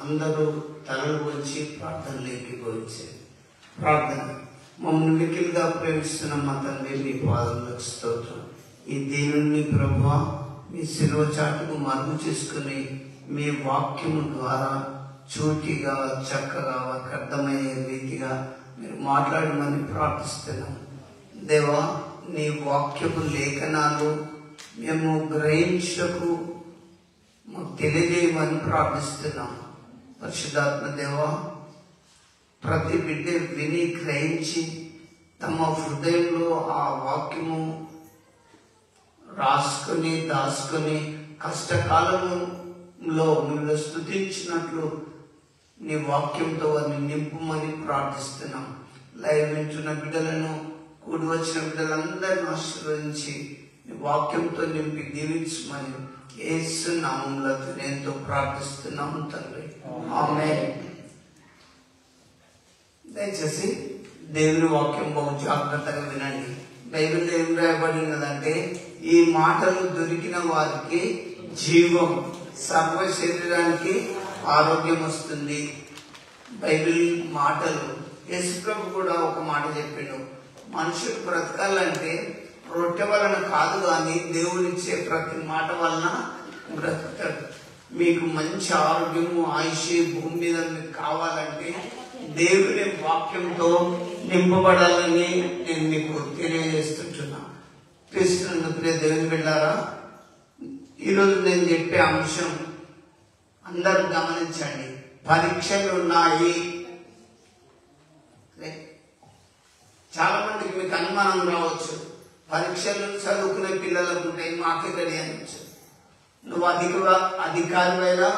అందరూ తలలు వచ్చి ప్రార్థనలోకి వచ్చారు. ప్రార్థన. మమ్మల్ని మిక్కిలిగా ప్రేమిస్తున్న మా తండ్రి, మీ పాదములకు స్తోత్రం. ఈ దేవుని ప్రభువా, మీ శిలువ చాటుకు మరుగు చేసుకుని మీ వాక్యము ద్వారా చూటిగా చక్కగా వారికి అర్థమయ్యే రీతిగా మీరు మాట్లాడమని ప్రార్థిస్తున్నాం. దేవా, నీ వాక్యపు లేఖనాలు మేము గ్రహించకు మాకు తెలియజేయమని ప్రార్థిస్తున్నాం. పరిశుద్ధాత్మ దేవా, ప్రతి బిడ్డ విని గ్రహించి తమ హృదయంలో ఆ వాక్యము రాసుకొని దాచుకొని కష్టకాలంలో మిమ్మల్ని స్తుతించినట్లు నీ వాక్యంతో వారిని నింపుమని ప్రార్థిస్తున్నాం. లైవ్ వింటున్న బిడ్డలను, కూడి వచ్చిన బిడ్డలందరినీ ఆశీర్వదించి నీ వాక్యంతో నింపి దీవించమని యేసు నామములో ఎంతో ప్రార్థిస్తున్నాం తండ్రి. ఆమేన్. దయచేసి దేవుని వాక్యం బహు జాగ్రత్తగా వినండి. బైబిల్లో ఏం రాయబడినదంటే, ఈ మాటలు దొరికిన వారికి జీవం, సర్వ శరీరానికి ఆరోగ్యం వస్తుంది. బైబిల్ మాటలు. యేసుప్రభు కూడా ఒక మాట చెప్పిండు, మనుషులు బ్రతకాలంటే రొట్టె వలన కాదు కానీ దేవుడిచ్చే ప్రతి మాట వలన బ్రతుకుతాడు. మీకు మంచి ఆరోగ్యము, ఆయుష్ భూమి మీద మీకు కావాలంటే దేవుని వాక్యంతో నింపబడాలని నేను మీకు తెలియజేస్తుంటున్నా. ప్రియ దేవుని బిడ్డారా, ఈరోజు నేను చెప్పే అంశం అందరూ గమనించండి. పరీక్షలు ఉన్నాయి. చాలా మందికి మీకు అనుమానం రావచ్చు, పరీక్షలు చదువుకునే పిల్లలకు ఉంటాయి, మాకెక్కడి అనొచ్చు. నువ్వు అధికారివైనా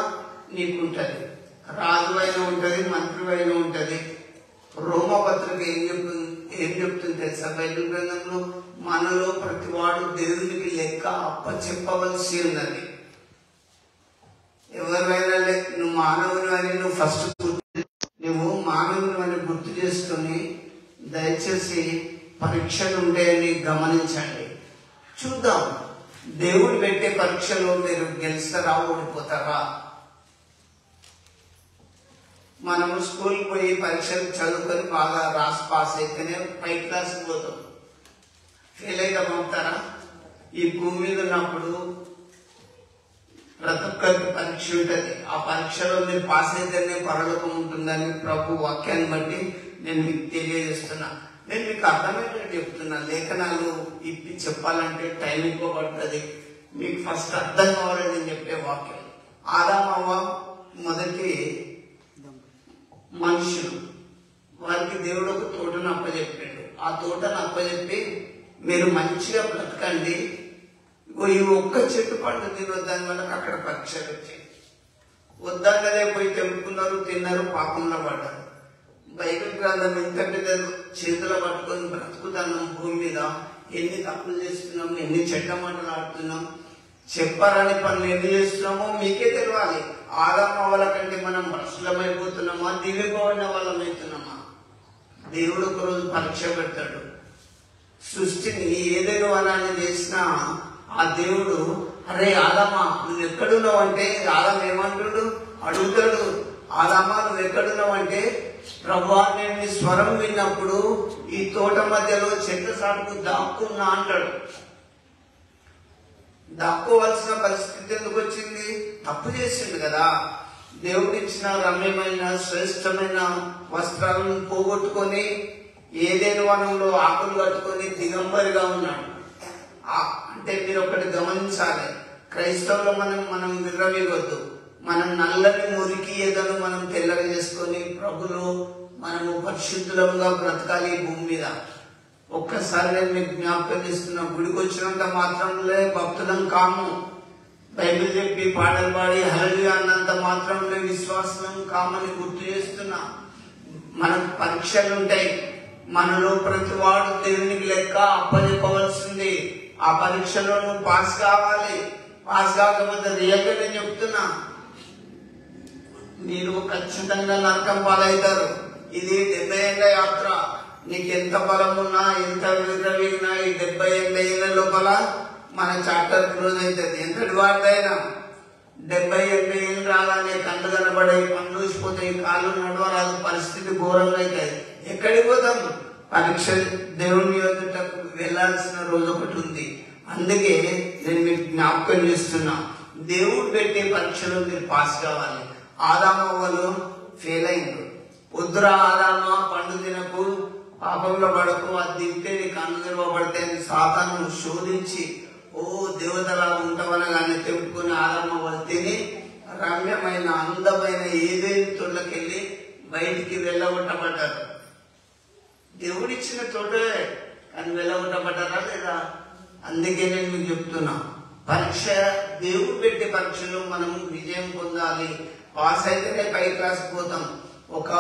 నీకుంటది, రాజువైనా ఉంటది, మంత్రివైనా ఉంటది. రోమపత్రిక ఏం చెప్తుంది తెలుసా? బైబిల్ గ్రంథంలో మనలో ప్రతివాడు దేవునికి లెక్క అప్పచెప్పవలసి ఉన్నది. ఎవరైనా నువ్వు మానవుని అని నువ్వు మానవుని అని గుర్తు చేసుకుని దయచేసి పరీక్షలు ఉంటాయని గమనించండి. చూద్దాం, దేవుడు పెట్టే పరీక్షలో మీరు గెలుస్తారా, ఓడిపోతారా? మనము స్కూల్కి పోయి పరీక్షలు చదువుకొని బాగా రాసి పాస్ అయితేనే పై క్లాస్కి పోతాం. ఫెయిల్ అయితే పంపుతారా? ఈ భూమి మీద ఉన్నప్పుడు ప్రతి ఒక్కరికి పరీక్ష ఉంటుంది. ఆ పరీక్షలో మీరు పాస్ అయితేనే పరలోకం ఉంటుందని ప్రభు వాక్యాన్ని బట్టి నేను మీకు తెలియజేస్తున్నా. నేను మీకు అర్థమయ్యేటట్టు చెప్తున్నా. లేఖనాలు ఇప్పి చెప్పాలంటే టైం ఎక్కువ పడుతుంది. మీకు ఫస్ట్ అర్థం కావాలని నేను చెప్పే వాక్యం. ఆదామవ్వ మొదటి మనుషులు, వారికి దేవుడు ఒక తోటను అప్పచెప్పాడు. ఆ తోటను అప్పచెప్పి మీరు మంచిగా బ్రతకండి, ఈ ఒక్క చెట్టు పండు తినొద్దని వాళ్ళకి అక్కడ పరీక్షలు వచ్చాయి. వద్దన్నదే పోయి తెంపుకున్నారు, తిన్నారు, పాపంలో పడ్డారు. బైబిల్ గ్రంథం ఎంత పెద్ద చేతులు పట్టుకొని బ్రతుకుతున్నాం. భూమి మీద ఎన్ని తప్పులు చేస్తున్నాము, ఎన్ని చెడ్డ మాటలు ఆడుతున్నాం, చెప్పారని పనులు ఎన్ని చేస్తున్నామో మీకే తెలియాలి. ఆదామవ్వల కంటే మనం భ్రష్టులమైపోతున్నామా, దివ్యమైన వాళ్ళమైతున్నామా? దేవుడు ఒక రోజు పరీక్ష పెడతాడు. సృష్టిని ఏదైనా వనాన్ని చేసినా ఆ దేవుడు, అరే ఆదామా నువ్వు ఎక్కడున్నావు అంటే, ఆదాం ఏమంటాడు? అడుగుతాడు, ఆదామా నువ్వు ఎక్కడున్నావు అంటే, ప్రభువా నేను నీ స్వరం విన్నప్పుడు ఈ తోట మధ్యలో చెట్ల సాటుకు దాక్కున్నా అంటాడు. దాక్కోవలసిన పరిస్థితి ఎందుకు వచ్చింది? తప్పు చేసిండు కదా. దేవుడు ఇచ్చిన రమ్యమైన శ్రేష్టమైన వస్త్రాలను పోగొట్టుకొని ఏదైనా వనంలో ఆకులు కట్టుకొని దిగంబరిగా ఉన్నాడు. అంటే మీరు ఒకటి గమనించాలి, క్రైస్తవులు మనం విర్రవీగొద్దు. మనం నల్లని మురికి ఏదను మనం తెల్లగా చేసుకొని ప్రభులు మనము పరిశుద్ధులంగా బ్రతకాలి ఈ భూమి మీద. ఒక్కసారి నేను మీకు జ్ఞాపకం చేస్తున్నా, గుడికి వచ్చినంత మాత్రంలో భక్తులం కాము. బైబిల్ చెప్పి పాటలు పాడి హల్లెలూయా అన్నంత మాత్రంలో విశ్వాసం కామని గుర్తు చేస్తున్నా. మనకు పరీక్షలు ఉంటాయి. మనలో ప్రతి వాడు దేవునికి లెక్క అప్పచెప్పవలసింది. ఆ పరీక్షలో నువ్వు పాస్ కావాలి. పాస్ కాకపోతే రియల్గా నేను చెప్తున్నా, మీరు ఖచ్చితంగా నరకం పాలవుతారు. ఇది 70 ఏళ్ల యాత్ర. నీకు ఎంత బలం ఉన్నా, ఎంత విరవీగినా ఈ 70 ఏళ్ల లోపల మన చాప్టర్ క్లోజ్ అవుతుంది. ఎంతటి వాడిదైనా 70 ఏళ్ళ రాగానే కళ్ళు కనబడే, పనులు ఊసిపోతాయి, కాళ్ళు నడవరాదు, పరిస్థితి ఘోరంగా అవుతాయి. ఎక్కడికి పోతాం? పరీక్ష దేవుని ఎదుటకు వెళ్లాల్సిన రోజు ఒకటి ఉంది. అందుకే నేను మీకు జ్ఞాపకం చేస్తున్నా, దేవుడు పెట్టే పరీక్షలో మీరు పాస్ కావాలి. ఆదామవ్వలు ఫెయిల్ అయింది. పొద్దురా ఆదామా పండు తినకు, పాపంలో పడకు, అది తింటే నీ కన్ను తెరవబడితే సాతాను శోధించి ఓ దేవతలా ఉంటామనగానే తెంపుకుని ఆదామవ్వలు తిని రమ్యమైన అందమైన ఏదేని తోటకెళ్ళి బయటికి వెళ్ళగొట్టబడ్డారు. దేవుడిచ్చిన తోటే కానీ వెళ్ళగొట్టబడ్డారా లేదా? అందుకే నేను మీకు చెప్తున్నా, పరీక్ష దేవుడు పెట్టే పరీక్షలో మనం విజయం పొందాలి. పాస్ అయితేనే పై క్లాస్ పోతాం. ఒక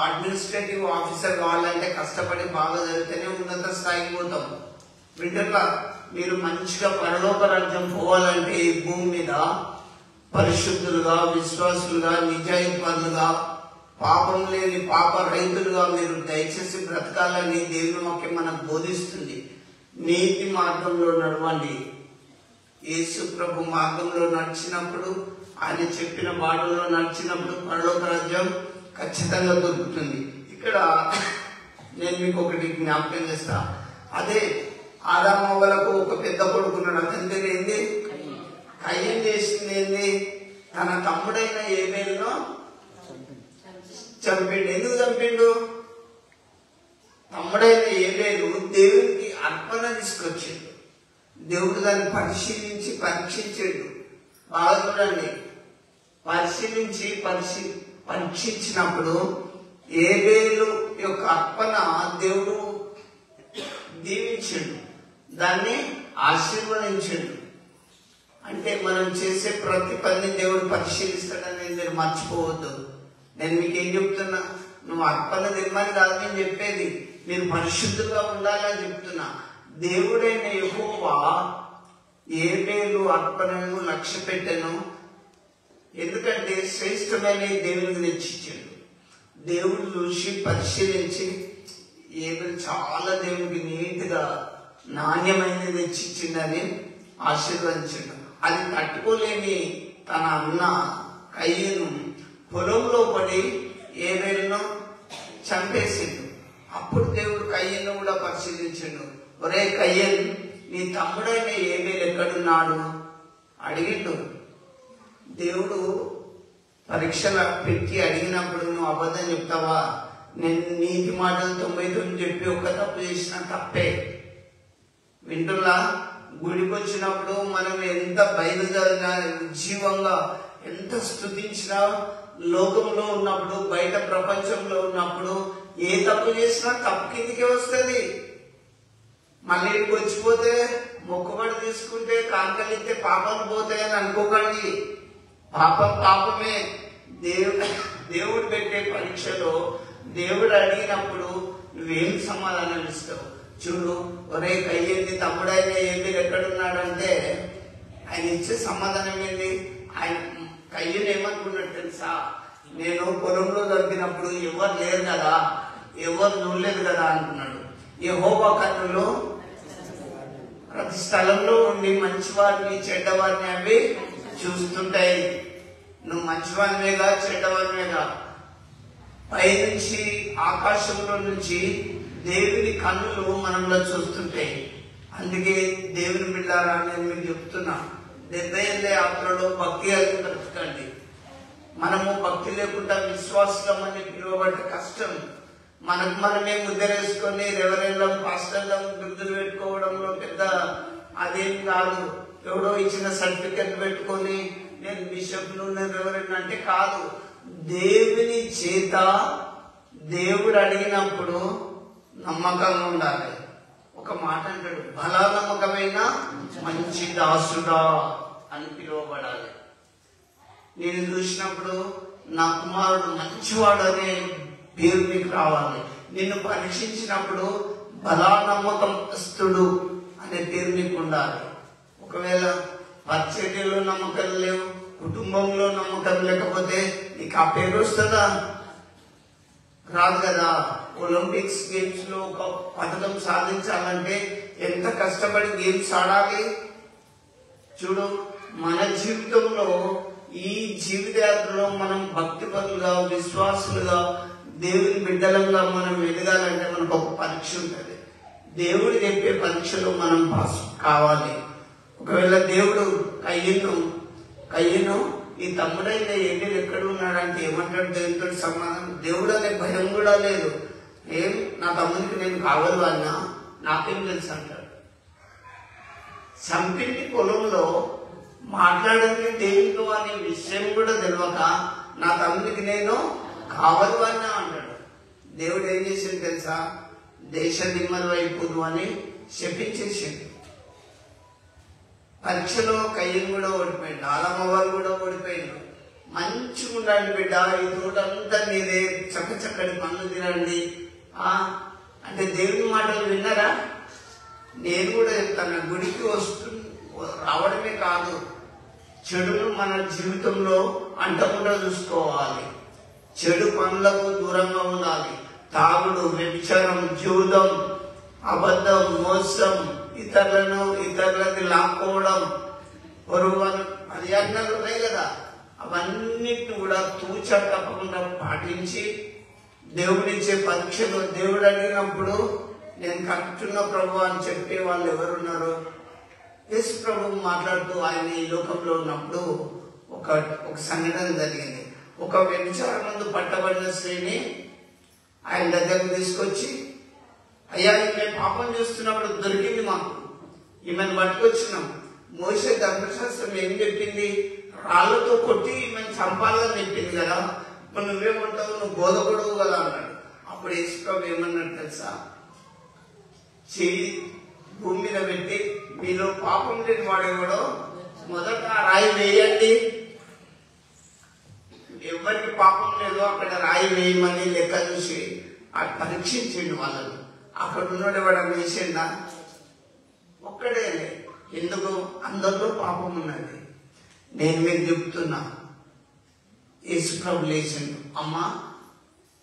అడ్మినిస్ట్రేటివ్ ఆఫీసర్ కావాలంటే కష్టపడి బాగా చదివితేనే ఉన్నత స్థాయికి పోతాం. వింటర్లా మీరు మంచిగా పరలోక రాజ్యం పోవాలంటే ఈ భూమి మీద పరిశుద్ధులుగా, విశ్వాసులుగా, నిజాయితీపరులుగా, పాపం లేని పాప రైతులుగా మీరు దయచేసి బ్రతకాలని దేవుని వాక్యం మనకు బోధిస్తుంది. నీతి మార్గంలో నడవండి. యేసు ప్రభు మార్గంలో నడిచినప్పుడు, ఆయన చెప్పిన బాటలో నడిచినప్పుడు పరలోక రాజ్యం ఖచ్చితంగా దొరుకుతుంది. ఇక్కడ నేను మీకు ఒకటి జ్ఞాపకం చేస్తా. అదే ఆదామవ్వలకు ఒక పెద్ద కొడుకున్నాడు. అతని పేరు ఏంది? కయ్యం. చేసింది ఏంది? తన తమ్ముడైన ఏబేలును చంపిండు. ఎందుకు చంపిండు? తమ్ముడైన ఏబేలు దేవునికి అర్పణ తీసుకొచ్చిండు. దేవుడు దాన్ని పరిశీలించి పరీక్షించాడు. బాగా చూడండి, పరీక్షించినప్పుడు ఏబేలు యొక్క అర్పణ దేవుడు దీవించాడు, దాన్ని ఆశీర్వదించాడు. అంటే మనం చేసే ప్రతి పని దేవుడు పరిశీలిస్తాడని మీరు మర్చిపోవద్దు. నేను మీకేం చెప్తున్నా, నువ్వు అర్పణ తెమ్మని కాదు నేను చెప్పేది, మీరు పరిశుద్ధంగా ఉండాలని చెప్తున్నా. దేవుడైన యెహోవా ఏబేలు అర్పణను లక్ష్య పెట్టాను. ఎందుకంటే శ్రేష్టమైన దేవునికి తెచ్చిచ్చాడు. దేవుడు చూసి పరిశీలించి ఏబేలు చాలా దేవునికి నీట్గా నాణ్యమైనది తెచ్చిచ్చిందని ఆశీర్వదించాడు. అది తట్టుకోలేని తన అన్న కయ్యను పొలంలో పడి ఏబేలును చంపేసిండు. అప్పుడు దేవుడు కయ్యను కూడా పరిశీలించాడు. ఒరే కయ్యన్, నీ తమ్ముడైన ఏబేలు ఎక్కడున్నాడు అడిగిండు. దేవుడు పరీక్షలు పెట్టి అడిగినప్పుడు నువ్వు అబద్ధం చెప్తావా? నేను నీతి మాటలు 99 చెప్పి ఒక్క తప్పు చేసిన తప్పే. వింటున్నా, గుడికి వచ్చినప్పుడు మనం ఎంత బయలుదేరినా, ఉజ్జీవంగా ఎంత స్తుతించినా, లోకంలో ఉన్నప్పుడు, బయట ప్రపంచంలో ఉన్నప్పుడు ఏ తప్పు చేసినా తప్పు కిందికే వస్తుంది. మళ్ళీ ఇంటికి వచ్చిపోతే మొక్కుబడి తీసుకుంటే కాంకలిస్తే పాపాలు పోతాయని అనుకోకండి. పాపం పాపమే. దేవుడు పెట్టే పరీక్షలో దేవుడు అడిగినప్పుడు నువ్వేం సమాధానం ఇస్తావు? చూడు, ఒరే కయ్యేది తమ్ముడైన ఏమి ఎక్కడున్నాడంటే ఆయన ఇచ్చే సమాధానం ఏంటి? ఆయన కయ్యను ఏమనుకున్నాడు తెలుసా? నేను పొలంలో దొరికినప్పుడు ఎవరు లేరు కదా, ఎవరు చూడలేదు కదా అనుకున్నాడు. యెహోవా కన్నులు ప్రతి స్థలంలో ఉండి మంచివారిని చెడ్డవారిని అవి చూస్తుంటాయి. నువ్వు మంచివారివేగా చెడ్డవారివేగా? పైనుంచి ఆకాశంలో నుంచి దేవుని కన్నులు మనలో చూస్తుంటాయి. అందుకే దేవుని బిడ్డారా నేను మీకు చెప్తున్నా, 70 ఏళ్ళ యాత్రలో భక్తి కలిగి బ్రతకండి. మనము భక్తి లేకుండా విశ్వాసం అని పిలువబడ్డ కష్టం. మనకు మనమే ముద్రేసుకొని రెవరెండం పాస్టర్లం బిరుదులు పెట్టుకోవడంలో పెద్ద అదేం కాదు. ఎవడో ఇచ్చిన సర్టిఫికెట్ పెట్టుకొని నేను బిషప్ను నేను రెవరెండ్ అంటే కాదు. దేవుని చేత దేవుడు అడిగినప్పుడు నమ్మకంగా ఉండాలి. ఒక మాట అంటాడు, బలా నమ్మకమైన మంచి దాసుడా అని పిలువబడాలి. నేను చూసినప్పుడు నా కుమారుడు మంచివాడు అనే పేరు నీకు రావాలి. నిన్ను పరీక్షించినప్పుడు బలా నమ్మకస్తుడు అనే పేరు నీకు ఉండాలి. ఒకవేళ పరిచర్యలో నమ్మకం లేవు, కుటుంబంలో నమ్మకం లేకపోతే నీకు ఆ పేరు వస్తుందా? రాదు కదా. ఒలింపిక్స్ గేమ్స్ లో ఒక పథకం సాధించాలంటే ఎంత కష్టపడి గేమ్స్ ఆడాలి. చూడు, మన జీవితంలో ఈ జీవిత యాత్రలో మనం భక్తిపరులుగా, విశ్వాసులుగా, దేవుని బిడ్డలంగా మనం ఎదగాలంటే మనకు ఒక పరీక్ష ఉంటుంది. దేవుడు చెప్పే పరీక్షలో మనం పాస్ కావాలి. ఒకవేళ దేవుడు కయ్యను ఈ తమ్ముడైన ఏంటి ఎక్కడ ఉన్నాడంటే ఏమంటాడు దేవుడితో సమాధానం? దేవుడు అనే భయం కూడా లేదు. ఏం నా తమ్ముడికి నేను కావాలి అన్నా నాకేం తెలుసు అంటాడు. సంపిండి పొలంలో మాట్లాడింది దేవుడు అనే విషయం కూడా తెలియక నా తమ్ముడికి నేను కావాలి అన్నా అంటాడు. దేవుడు ఏం చేసింది తెలుసా? దేశ దిమ్మలు అయిపోదు అని శపించేసింది. పరీక్షలో కయ్యను కూడా ఓడిపోయింది, ఆలమ్మవారు కూడా ఓడిపోయింది. మంచిగా ఉండండి బిడ్డ, ఈ తోటంతా మీరే, చక్కచక్కటి పనులు తినండి అంటే దేవుని మాటలు విన్నారా? నేను కూడా చెప్తాను, గుడికి రావడమే కాదు, చెడును మన జీవితంలో అంటకుండా చూసుకోవాలి. చెడు పనులకు దూరంగా ఉండాలి. తాగుడు, వ్యభిచారం, జూదం, అబద్ధం, మోసం, ఇతరులది లాక్కోవడం, పొరుగు మర్యాదలు ఉన్నాయి కదా, అవన్నిటిని కూడా తూచా తప్పకుండా పాటించి దేవుడిచ్చే పరీక్షలో దేవుడు అడిగినప్పుడు నేను కరెక్టున్న ప్రభు అని చెప్పే వాళ్ళు ఎవరున్నారు? యేసు ప్రభు మాట్లాడుతూ ఆయన ఈ లోకంలో ఉన్నప్పుడు ఒక సంఘటన జరిగింది. ఒక వ్యభిచారం ముందు పట్టబడిన స్త్రీని ఆయన దగ్గరకు తీసుకొచ్చి, అయ్యా మేము పాపం చేస్తున్నప్పుడు దొరికింది మాకు, ఈమెను పట్టుకొచ్చినాం. మోషే ధర్మశాస్త్రం ఏం చెప్పింది? రాళ్లతో కొట్టి ఈమెను చంపాలని చెప్పింది కదా, ఇప్పుడు నువ్వేమంటావు? నువ్వు బోధకుడు కదా అన్నాడు. అప్పుడు యేసు ప్రభు ఏమన్నాడు తెలుసా? చెయ్యి భూమి మీద పెట్టి మీలో పాపం లేని వాడేవాడో మొదట రాయి వేయండి. ఎవరికి పాపం లేదో అక్కడ రాయి వేయమని లెక్క చూసి పరీక్షించండి వాళ్ళను. అక్కడ ఉన్నాడు వాడు వేసిండా? ఒక్కడే. ఎందుకు? అందరిలో పాపం ఉన్నది. నేను మీకు చెప్తున్నా, యేసు ప్రభు లేచిండు, అమ్మా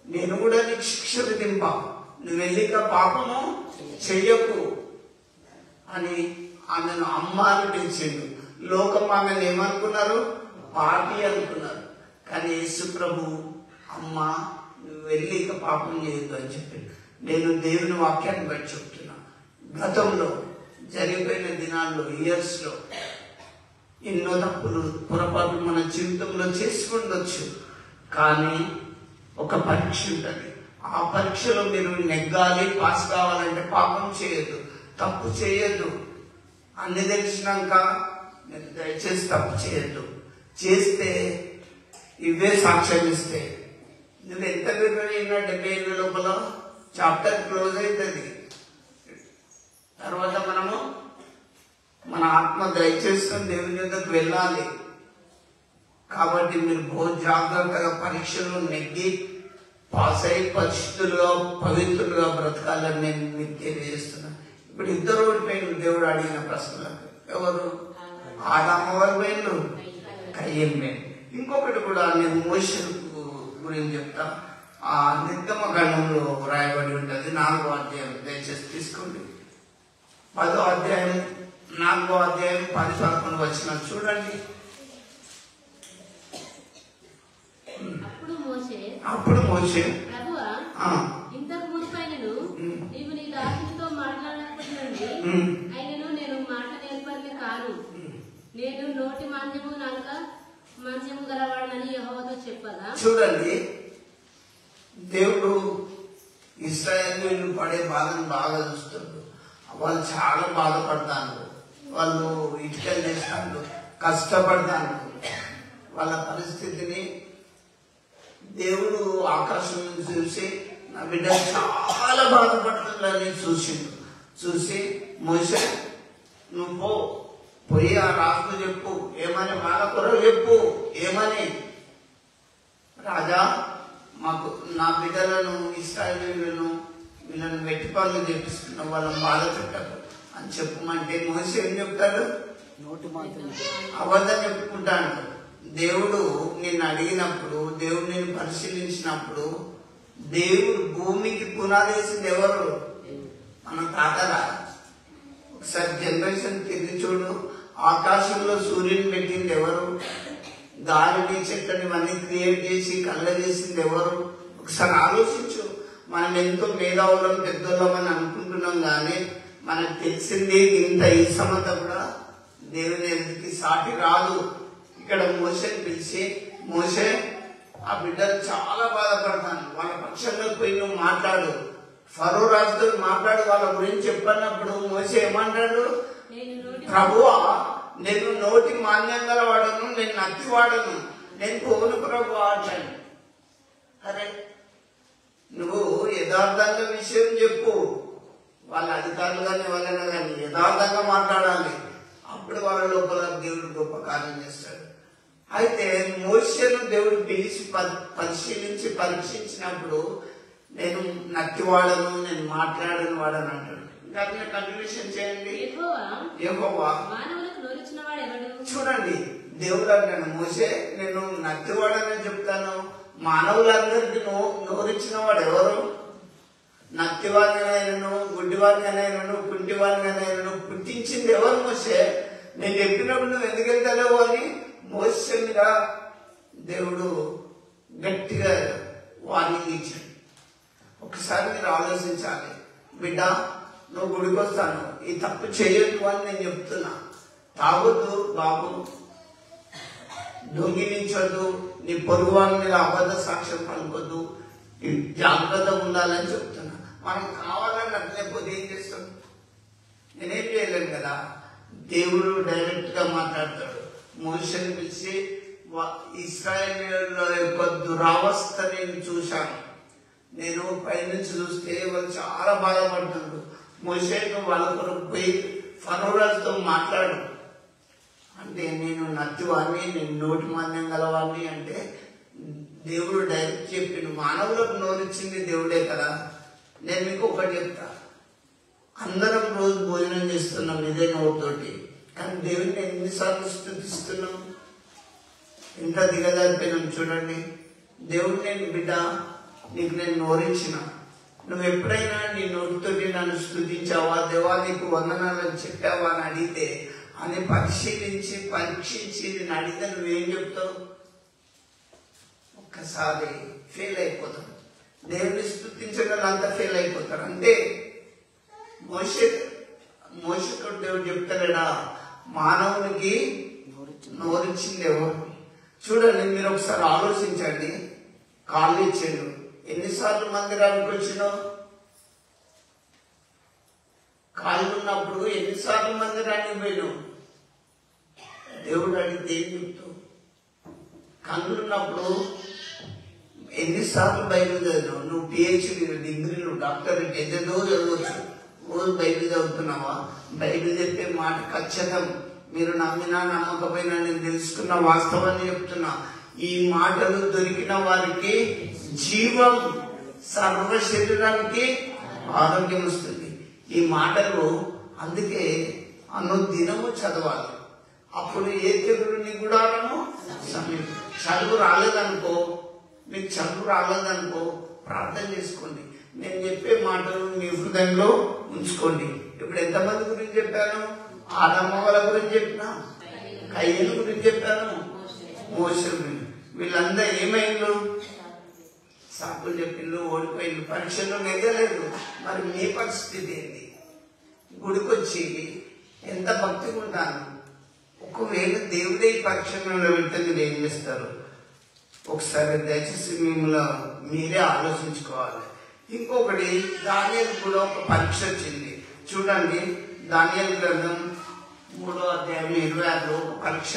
నేను కూడా నీకు శిక్ష విధింపా, నువ్వు వెళ్ళిక పాపము చెయ్యకు అని ఆమెను అమ్మ అని పిలిచిండు. లోకం ఆమెను ఏమనుకున్నారు? పాపి అనుకున్నారు. కానీ యేసు ప్రభు అమ్మ నువ్వు వెళ్ళి ఇక పాపం చేయొద్దు అని చెప్పిండు. నేను దేవుని వాక్యాన్ని బట్టి చెప్తున్నా, గతంలో జరిగిపోయిన దినాల్లో, ఇయర్స్ లో ఎన్నో తప్పులు, పొరపాట్లు మన జీవితంలో చేసి ఉండొచ్చు. కానీ ఒక పరీక్ష ఉంటుంది. ఆ పరీక్షలో మీరు నెగ్గాలి, పాస్ కావాలంటే పాపం చేయొద్దు, తప్పు చేయొద్దు. అన్ని తెలిసినాక మీరు దయచేసి తప్పు చేయొద్దు. చేస్తే ఇవే సాక్ష్యం ఇస్తే నువ్వు ఎంత విలువైనా 70 ఏళ్ళ లోపల చాప్టర్ క్లోజ్ అవుతుంది. తర్వాత మనము మన ఆత్మ దయచేసుకొని దేవుని యొద్దకు వెళ్ళాలి. కాబట్టి మీరు బహు జాగ్రత్తగా పరీక్షలు నెగ్గి పాస్ అయి పరిశుద్ధులుగా, పవిత్రులుగా బ్రతకాలని నేను మీకు తెలియజేస్తున్నాను. ఇప్పుడు ఇద్దరు ఓడిపోయిన దేవుడు అడిగిన ప్రశ్నలకు. ఎవరు? ఆదామవారు పోయిన, కయ్యను పోయిన. ఇంకొకటి కూడా నేను మోషే గురించి చెప్తా. ఆ నిర్గమ గణంలో రాయబడి ఉంటుంది, 4వ అధ్యాయం. దయచేసి తీసుకోండి. 10వ అధ్యాయం, 4వ అధ్యాయం 10-11 వచనం చూడండి. అప్పుడు మోషే ఇంతకు మునుపైనను నీవు నీ దాసునితో మాట్లాడినప్పటి నుండి అయినను నేను మాట నేర్పరిని కాను, నేను నోటి మాంద్యము నాలుక మాంద్యము గలవాడనని యెహోవాతో చెప్పగా. చూడండి, దేవుడు ఇశ్రాయేలీయులు పడే బాధను బాగా చూస్తాడు. వాళ్ళు చాలా బాధపడతాను, వాళ్ళు ఇటుకలు చేస్తాను, కష్టపడతాను. వాళ్ళ పరిస్థితిని దేవుడు ఆకాశం నుంచి చూసి నా బిడ్డ చాలా బాధపడుతుందని చూసి మోషే నువ్వు పోయి ఆ రాజుకు చెప్పు, ఏమని వాళ్ళ కొరకు చెప్పు, ఏమని, రాజా మాకు నా బిడ్డలను ఇశ్రాయేలీయులను వీళ్ళని వెట్టి పనులు చేపిస్తున్నావు, వాళ్ళని బాధ పెట్టకు అని చెప్పమంటే మోషే ఏం చెప్తాడు? అబద్ధం చెప్పుకుంటాను. దేవుడు నిన్ను అడిగినప్పుడు, దేవుడు నిన్ను పరిశీలించినప్పుడు, దేవుడు భూమికి పునాదేసింది ఎవరు? మన తాతరా? ఒకసారి జనరేషన్ తిరిగి చూడు. ఆకాశంలో సూర్యుని పెట్టింది ఎవరు? గాలిని చెట్లని ఇవన్నీ క్రియేట్ చేసి కళ్ళ చేసింది ఎవరు? ఒకసారి ఆలోచించు. మనం ఎంతో మేధావులం పెద్దోళ్ళం అని అనుకుంటున్నాం, కానీ మనకు తెలిసింది ఇంత ఈసమంతా కూడా దేవుని ఎదుటికి సాటి రాదు. ఇక్కడ మోషేని పిలిచి, మోషే ఆ బిడ్డలు చాలా బాధపడతాను, వాళ్ళ పక్షంలో పోయి నువ్వు మాట్లాడు, ఫరో రాజుతో మాట్లాడు, వాళ్ళ గురించి చెప్పన్నప్పుడు మోషే ఏమంటాడు? ప్రభువా, నేను నోటి మాన్యం గల వాడను, నేను నత్తి వాడను, నేను పోను ప్రభువా అంటాను. అరే నువ్వు యథార్థంగా విషయం చెప్పు, వాళ్ళ అధికారులు కానీ ఎవరైనా కానీ యథార్థంగా మాట్లాడాలి, అప్పుడు వాళ్ళ లోపల దేవుడు గొప్ప కార్యం చేస్తాడు. అయితే మోషేను దేవుడు పిలిచి పరిశీలించి పరీక్షించినప్పుడు నేను నత్తివాడను, నేను మాట్లాడని వాడని అంటాడు. ఇంకా కంటిన్యూషన్ చేయండి. యెహోవా చూడండి, దేవుడు అంటాడు మోషే నేను నత్తివాడని చెప్తాను, మానవులందరికీ నోరిచ్చిన వాడు ఎవరు? నత్తివాడినైనను, గుడ్డివాడినైనను, కుంటివాడినైనను పుట్టించింది ఎవరు? మోషే. నేను చెప్పినప్పుడు నువ్వు ఎందుకు వెళ్తావు అని మోషే మీద దేవుడు గట్టిగా వార్నింగ్ ఇచ్చాడు. ఒకసారి మీరు ఆలోచించాలి. బిడ్డ, నువ్వు గుడికి వస్తాను, ఈ తప్పు చేయొద్దు అని నేను చెప్తున్నా. తాగొద్దు బాబు, దొంగిలించొద్దు, నీ పొరుగు వాళ్ళ మీద అబద్ధ సాక్ష్యం పలుకొద్దు, జాగ్రత్తగా ఉండాలని చెప్తున్నా. మనం కావాలని అట్లేకపోతే ఏం చేస్తాం? నేనేం చేయలేను కదా. దేవుడు డైరెక్ట్ గా మాట్లాడతాడు. మోషేని పిలిచి, ఇశ్రాయేలీయుల యొక్క దురవస్థ నేను చూశాను, నేను పైనుంచి చూస్తే వాళ్ళు చాలా బాధపడుతున్నారు. మోషే నువ్వు వాళ్ళ కొరకు పోయి ఫరో రాజుతో మాట్లాడు అంటే, నేను నత్తివాడిని, నేను నోటి మాన్యం గలవాడిని అంటే దేవుడు డైరెక్ట్ చెప్పిండు. మానవులకు నోరిచ్చింది దేవుడే కదా. నేను మీకు ఒకటి చెప్తా, అందరం రోజు భోజనం చేస్తున్నాం ఇదే నోటితోటి, కానీ దేవుడిని ఎన్నిసార్లు స్తుతిస్తున్నాం, ఎంత దిగజారిపోయినాం చూడండి. దేవుడు నేను బిడ్డ నీకు నేను నోరించిన, నువ్వు ఎప్పుడైనా నీ నోటితోటి నన్ను స్తుతించావా, దేవా నీకు వందనాలను చెప్పావా అని అడిగితే, అని పరిశీలించి పరీక్షించి నేను అడిగితే నువ్వేం చెప్తావు? ఒక్కసారి ఫెయిల్ అయిపోతాం. దేవుని స్తుతించగల అంతా ఫెయిల్ అయిపోతారు. అంటే మోషేతో దేవుడు చెప్తాడా, మానవునికి నోరిచ్చింది ఎవరు? చూడండి, మీరు ఒకసారి ఆలోచించండి. కాళ్ళు ఇచ్చాడు, ఎన్నిసార్లు మందిరానికి వచ్చినావు? కాళ్ళు ఉన్నప్పుడు ఎన్నిసార్లు మందిరానికి పోయినావు? దేవుడు అడిగితే ఏం చెప్తావు? కళ్ళు ఉన్నప్పుడు ఎన్నిసార్లు బైబిల్ చదివావు? నువ్వు పిహెచ్డి డిగ్రీలు డాక్టరేట్ ఏదేదో చదవచ్చు, రోజు బైబిల్ చదువుతున్నావా? బైబిల్ చెప్పే మాట ఖచ్చితం. మీరు నమ్మినా నమ్మకపోయినా నేను తెలుసుకున్న వాస్తవాన్ని చెప్తున్నా. ఈ మాటలు దొరికిన వారికి జీవం, సర్వ శరీరానికి ఆరోగ్యం వస్తుంది. ఈ మాటలు అందుకే అనుదినము చదవాలి. అప్పుడు ఏ తెగులు నీ గుడారము సమీపం. చదువు రాలేదనుకో, మీకు చదువు రాలేదనుకో, ప్రార్థన చేసుకోండి. నేను చెప్పే మాటలు మీ హృదయంలో ఉంచుకోండి. ఇప్పుడు ఎంతమంది గురించి చెప్పాను? ఆదమ్మ వాళ్ళ గురించి చెప్పినా, కయ్యను గురించి చెప్పాను, మోషే గురించి. వీళ్ళందరూ ఏమైండ్రు? సాకులు చెప్పిండ్రు, ఓడిపోయిండ్రు, పరీక్షల్లో నెగ్గలేదు. మరి మీ పరిస్థితి ఏంటి? గుడికొచ్చి ఎంత భక్తిగా ఉంటాను, ఒకవేళ దేవుడే ఈ పరీక్షలో వెళ్తే మీరు ఏం చేస్తారు? ఒకసారి దయచేసి మిమ్మల్ని మీరే ఆలోచించుకోవాలి. ఇంకొకటి, దానియేలు కూడా ఒక పరీక్ష వచ్చింది. చూడండి, దానియేలు గ్రంథం 3వ అధ్యాయం 26లో ఒక పరీక్ష.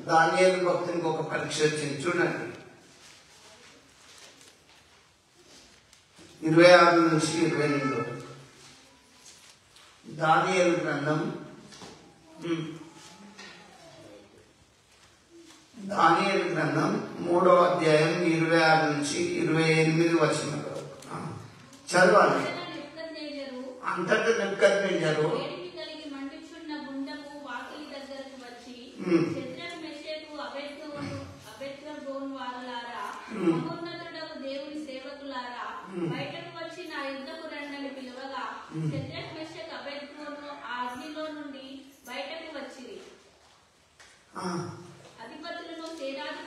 దానియేలు భక్తునికి ఒక పరీక్ష వచ్చింది. చూడండి, 26 నుంచి 28. దానియేలు గ్రంథం 3వ అధ్యాయం 26 నుంచి 28 వచనం చదవాలి. అంతటా నెబుకద్నెజరు దేవుని సేవకులారా, బయటకు వచ్చి నా యుద్ధకు రండని పిలువగా శద్రక్, మెషక్, అబేద్నెగోను ఆ అగ్నిలో నుండి బయటకు వచ్చిరి. అధిపతులను, సేనాధిపతులను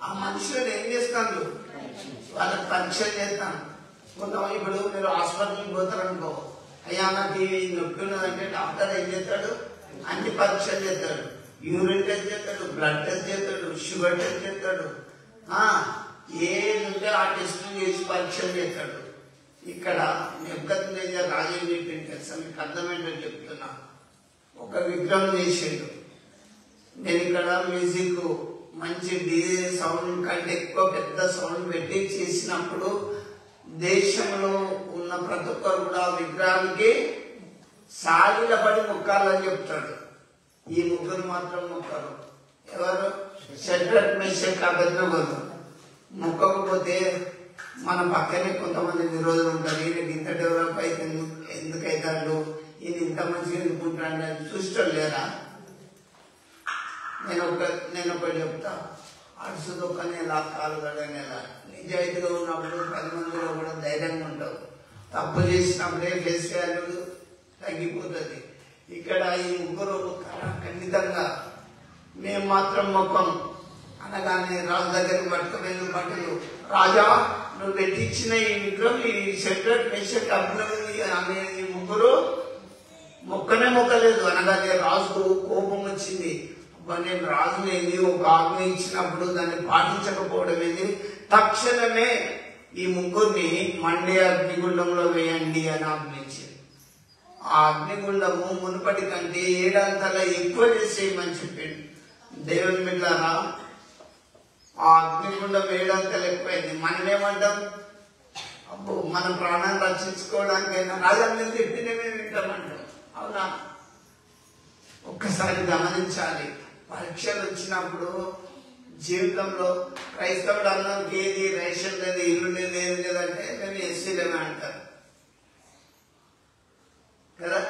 ఆ మనుషులను ఏం చేస్తాను, వాళ్ళకి పరీక్షలు చేస్తాను. కొంతమంది ఇప్పుడు మీరు హాస్పిటల్కి పోతారనుకో, అయ్యా నాకు ఈ నొప్పి ఉన్నదంటే డాక్టర్ ఏం చేస్తాడు, అన్ని పరీక్షలు చేస్తాడు. యూరిన్ టెస్ట్ చేస్తాడు, బ్లడ్ టెస్ట్ చేస్తాడు, షుగర్ టెస్ట్ చేస్తాడు, ఏదంటే ఆ టెస్టులు చేసి పరీక్షలు చేస్తాడు. ఇక్కడ నెబ్బతినేజర్ రాజేం చెప్పింది తెలుసా, మీకు అర్థమైందని చెప్తున్నా. ఒక విగ్రహం చేసిండు. నేను ఇక్కడ మ్యూజిక్ మంచి డీజే సౌండ్ కంటే ఎక్కువ పెద్ద సౌండ్ పెట్టి చేసినప్పుడు దేశంలో ఉన్న ప్రతి ఒక్కరు కూడా విగ్రహానికి సాగిల పడి మొక్కాలని చెప్తాడు. ఈ ముగ్గురు మాత్రం మొక్కరు. ఎవరు? షడ్రక్ మేషక్ అబేద్నెగో. మొక్కకపోతే మన పక్కనే కొంతమంది విరోధులు ఉంటారు. ఈయనకి ఇంత డెవలప్ అయితే ఎందుకైతాడు, ఈయన ఇంత మంచిగా ఎందుకుంటాడు అని చూస్తాడు లేరా? నేను ఒకటి చెప్తా, అడుసు దొక్కనేలా కాలు గడనేలా. నిజాయితీగా ఉన్నప్పుడు 10 మందిలో కూడా ధైర్యంగా ఉంటావు. తప్పు చేసినప్పుడే ఫేస్ వాల్యూ తగ్గిపోతుంది. ఇక్కడ ఈ ముగ్గురు ఖండితంగా మేము మాత్రం మొక్కం అనగానే రాజు దగ్గరికి పట్టుకుపోయిన బట్టలు, రాజా నువ్వు పెట్టించిన ఈ విగ్రహం ఈ షడ్రక్ మేషక్ అబేద్నెగో అనే ఈ ముగ్గురు మొక్కనే మొక్కలేదు అనగానే రాజుకు కోపం వచ్చింది. నేను రాజుని ఏంది, ఒక ఆజ్ఞ ఇచ్చినప్పుడు దాన్ని పాటించకపోవడం ఏంది, తక్షణమే ఈ ముగ్గురిని మండే అగ్నిగుండంలో వేయండి అని ఆజ్ఞించింది. ఆ అగ్నిగుండము మునుపటి కంటే 7 అంతలా ఎక్కువ చేసేయమని చెప్పింది. దేవుని బిడ్డలారా, ఆ అగ్నిగుండం 7 అంతలు ఎక్కువైంది. మనమేమంటాం, అబ్బో మన ప్రాణాన్ని రక్షించుకోవడానికైనా రాజా మేము చెప్పినమే వింటామంటాం. అవునా? ఒక్కసారి గమనించాలి. పరీక్షలు వచ్చినప్పుడు జీవితంలో క్రైస్తవుడు అన్నందుకు ఏది రేషన్ లేదు, ఇల్లు లేదు, ఏది లేదంటే మేము ఎస్సీలేమే అంటారు కదా.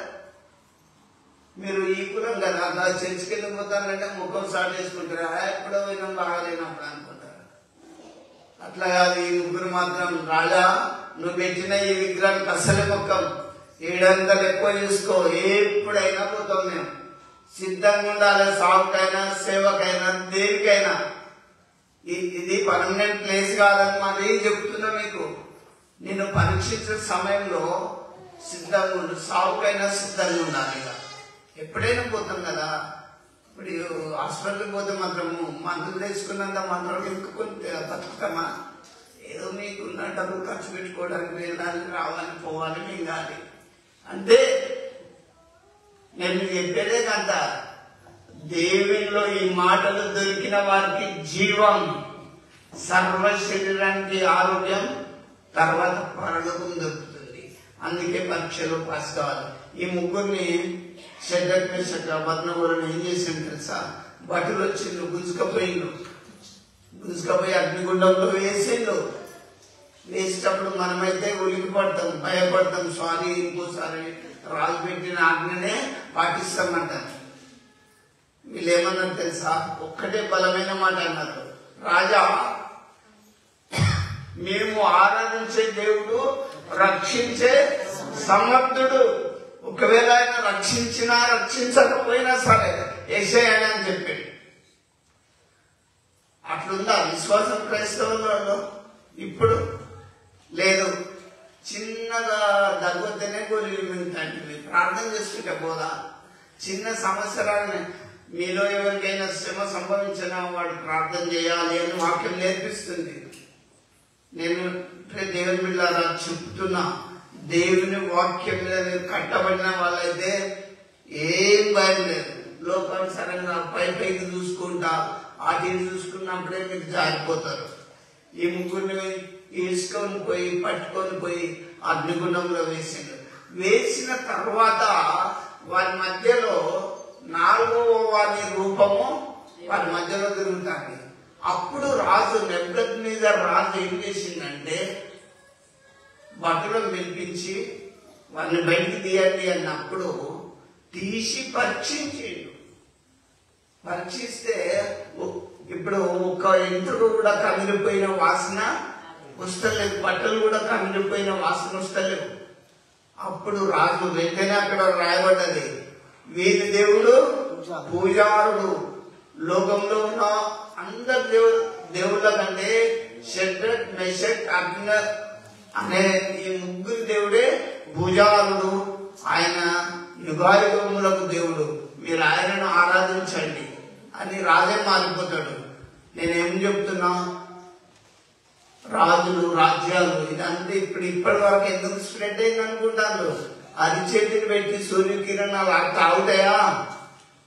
మీరు ఈ కులం కదా, అలా చర్చికి ఎందుకు పోతారంటే ముఖం స్టార్ట్ చేసుకుంటారు, ఎప్పుడో వినం బాగాలేనప్పుడు అనుకుంటారు. అట్లా కాదు. ఈ ముగ్గురు మాత్రం, రాజా నువ్వు పెట్టిన ఈ విగ్రహానికి అసలే మొక్కం, 7 అంతలు ఎక్కువ చూసుకో, ఎప్పుడైనా పోతాం మేము, సిద్ధంగా ఉండాలి. సాగుకైనా సేవకైనా దేనికైనా. ఇది పర్మనెంట్ ప్లేస్ కాదని మళ్ళీ చెప్తున్నా మీకు. నిన్ను పరీక్షించే సమయంలో సిద్ధంగా ఉండు, సాగుకైనా సిద్ధంగా ఉండాలి. ఇక ఎప్పుడైనా పోతాం కదా. ఇప్పుడు హాస్పిటల్కి పోతే మాత్రము మందులు తెచ్చుకున్నంత మాత్రం ఇంకొంత బతుకుతామా? ఏదో మీకున్న డబ్బులు ఖర్చు పెట్టుకోవడానికి వెళ్ళాలి, రావాలి, పోవాలి, మింగాలి అంటే. నేను చెప్పేదే కంట, దేవునిలో ఈ మాటలు దొరికిన వారికి జీవం, సర్వ శరీరానికి ఆరోగ్యం, తర్వాత పరలోకం దొరుకుతుంది. అందుకే పరీక్షలు పాస్ కావాలి. ఈ ముగ్గురిని షడ్రక్ మేషక్ అబేద్నెగోలను ఏం చేసిండు తెలుసా? బట్టలు వచ్చిండు, గుంజుకపోయి అగ్నిగుండంలో వేసిండు. వేసేటప్పుడు మనమైతే ఉలికి పడతాం, భయపడతాం, సారీ ఇంకోసారి రాజు పెట్టిన ఆజ్ఞనే పాటిస్తామంటారు. వీళ్ళు ఏమన్నారు తెలుసా? ఒక్కటే బలమైన మాట అన్నారు, రాజా మేము ఆరాధించే దేవుడు రక్షించే సమర్థుడు. ఒకవేళ ఆయన రక్షించినా రక్షించకపోయినా సరే యేసయ్యనే అని చెప్పాడు. అట్లుందా విశ్వాసం క్రైస్తవులలో? ఇప్పుడు లేదు. చిన్నగా దగ్గుతేనే గొర్రెలు మింగుతాంటివి, ప్రార్థన చేసుకుంటే పోదా? చిన్న సంవత్సరాన్ని మీలో ఎవరికైనా శ్రమ సంభవించినా వాడు ప్రార్థన చేయాలి అని వాక్యం నేర్పిస్తుంది. నేను దేవుని బిడ్డలారా చెప్తున్నా, దేవుని వాక్యం మీద మీరు కట్టబడిన వాళ్ళైతే ఏం భయం లేదు. లోకానుసారంగా పైకి చూసుకుంటా అటు చూసుకున్నప్పుడే మీరు జారిపోతారు. ఈ ముగ్గురిని ఈడ్చుకొని పోయి పట్టుకొని పోయి అగ్నిగుండంలో వేసిన తర్వాత వారి మధ్యలో 4వ వారి రూపము వారి మధ్యలో తిరుగుతుంది. అప్పుడు రాజు నెబుకద్నెజర్ రాజు ఏం చేసిందంటే బట్టలను పిలిపించి వారిని బయటికి తీయండి అన్నప్పుడు తీసి పరీక్షించిండు. పరీక్షిస్తే ఇప్పుడు ఒక ఎంట్రుకు కూడా కమిలిపోయిన వాసన వస్తలేదు, బట్టలు కూడా కమిలిపోయిన వాసన వస్తలేవు. అప్పుడు రాజు వెంటనే అక్కడ రాయబడ్డది, వీరి దేవుడు పూజారుడు, లోకంలో ఉన్న అందరు దేవుళ్ళ కంటే షడ్రక్ మెషక్ అబ్నెగో అనే ఈ ముగ్గురు దేవుడే భుజాలుడు. ఆయన యుగాయుగములకు దేవుడు, మీరు ఆయనను ఆరాధించండి అని రాజే మారిపోతాడు. నేనేం చెప్తున్నా, రాజులు రాజ్యాలు ఇదంతా ఇప్పటి వరకు ఎందుకు స్ప్రెడ్ అయింది అనుకుంటారు? అరిచేతిని పెట్టి సూర్యకిరణాలు తాగుతాయా?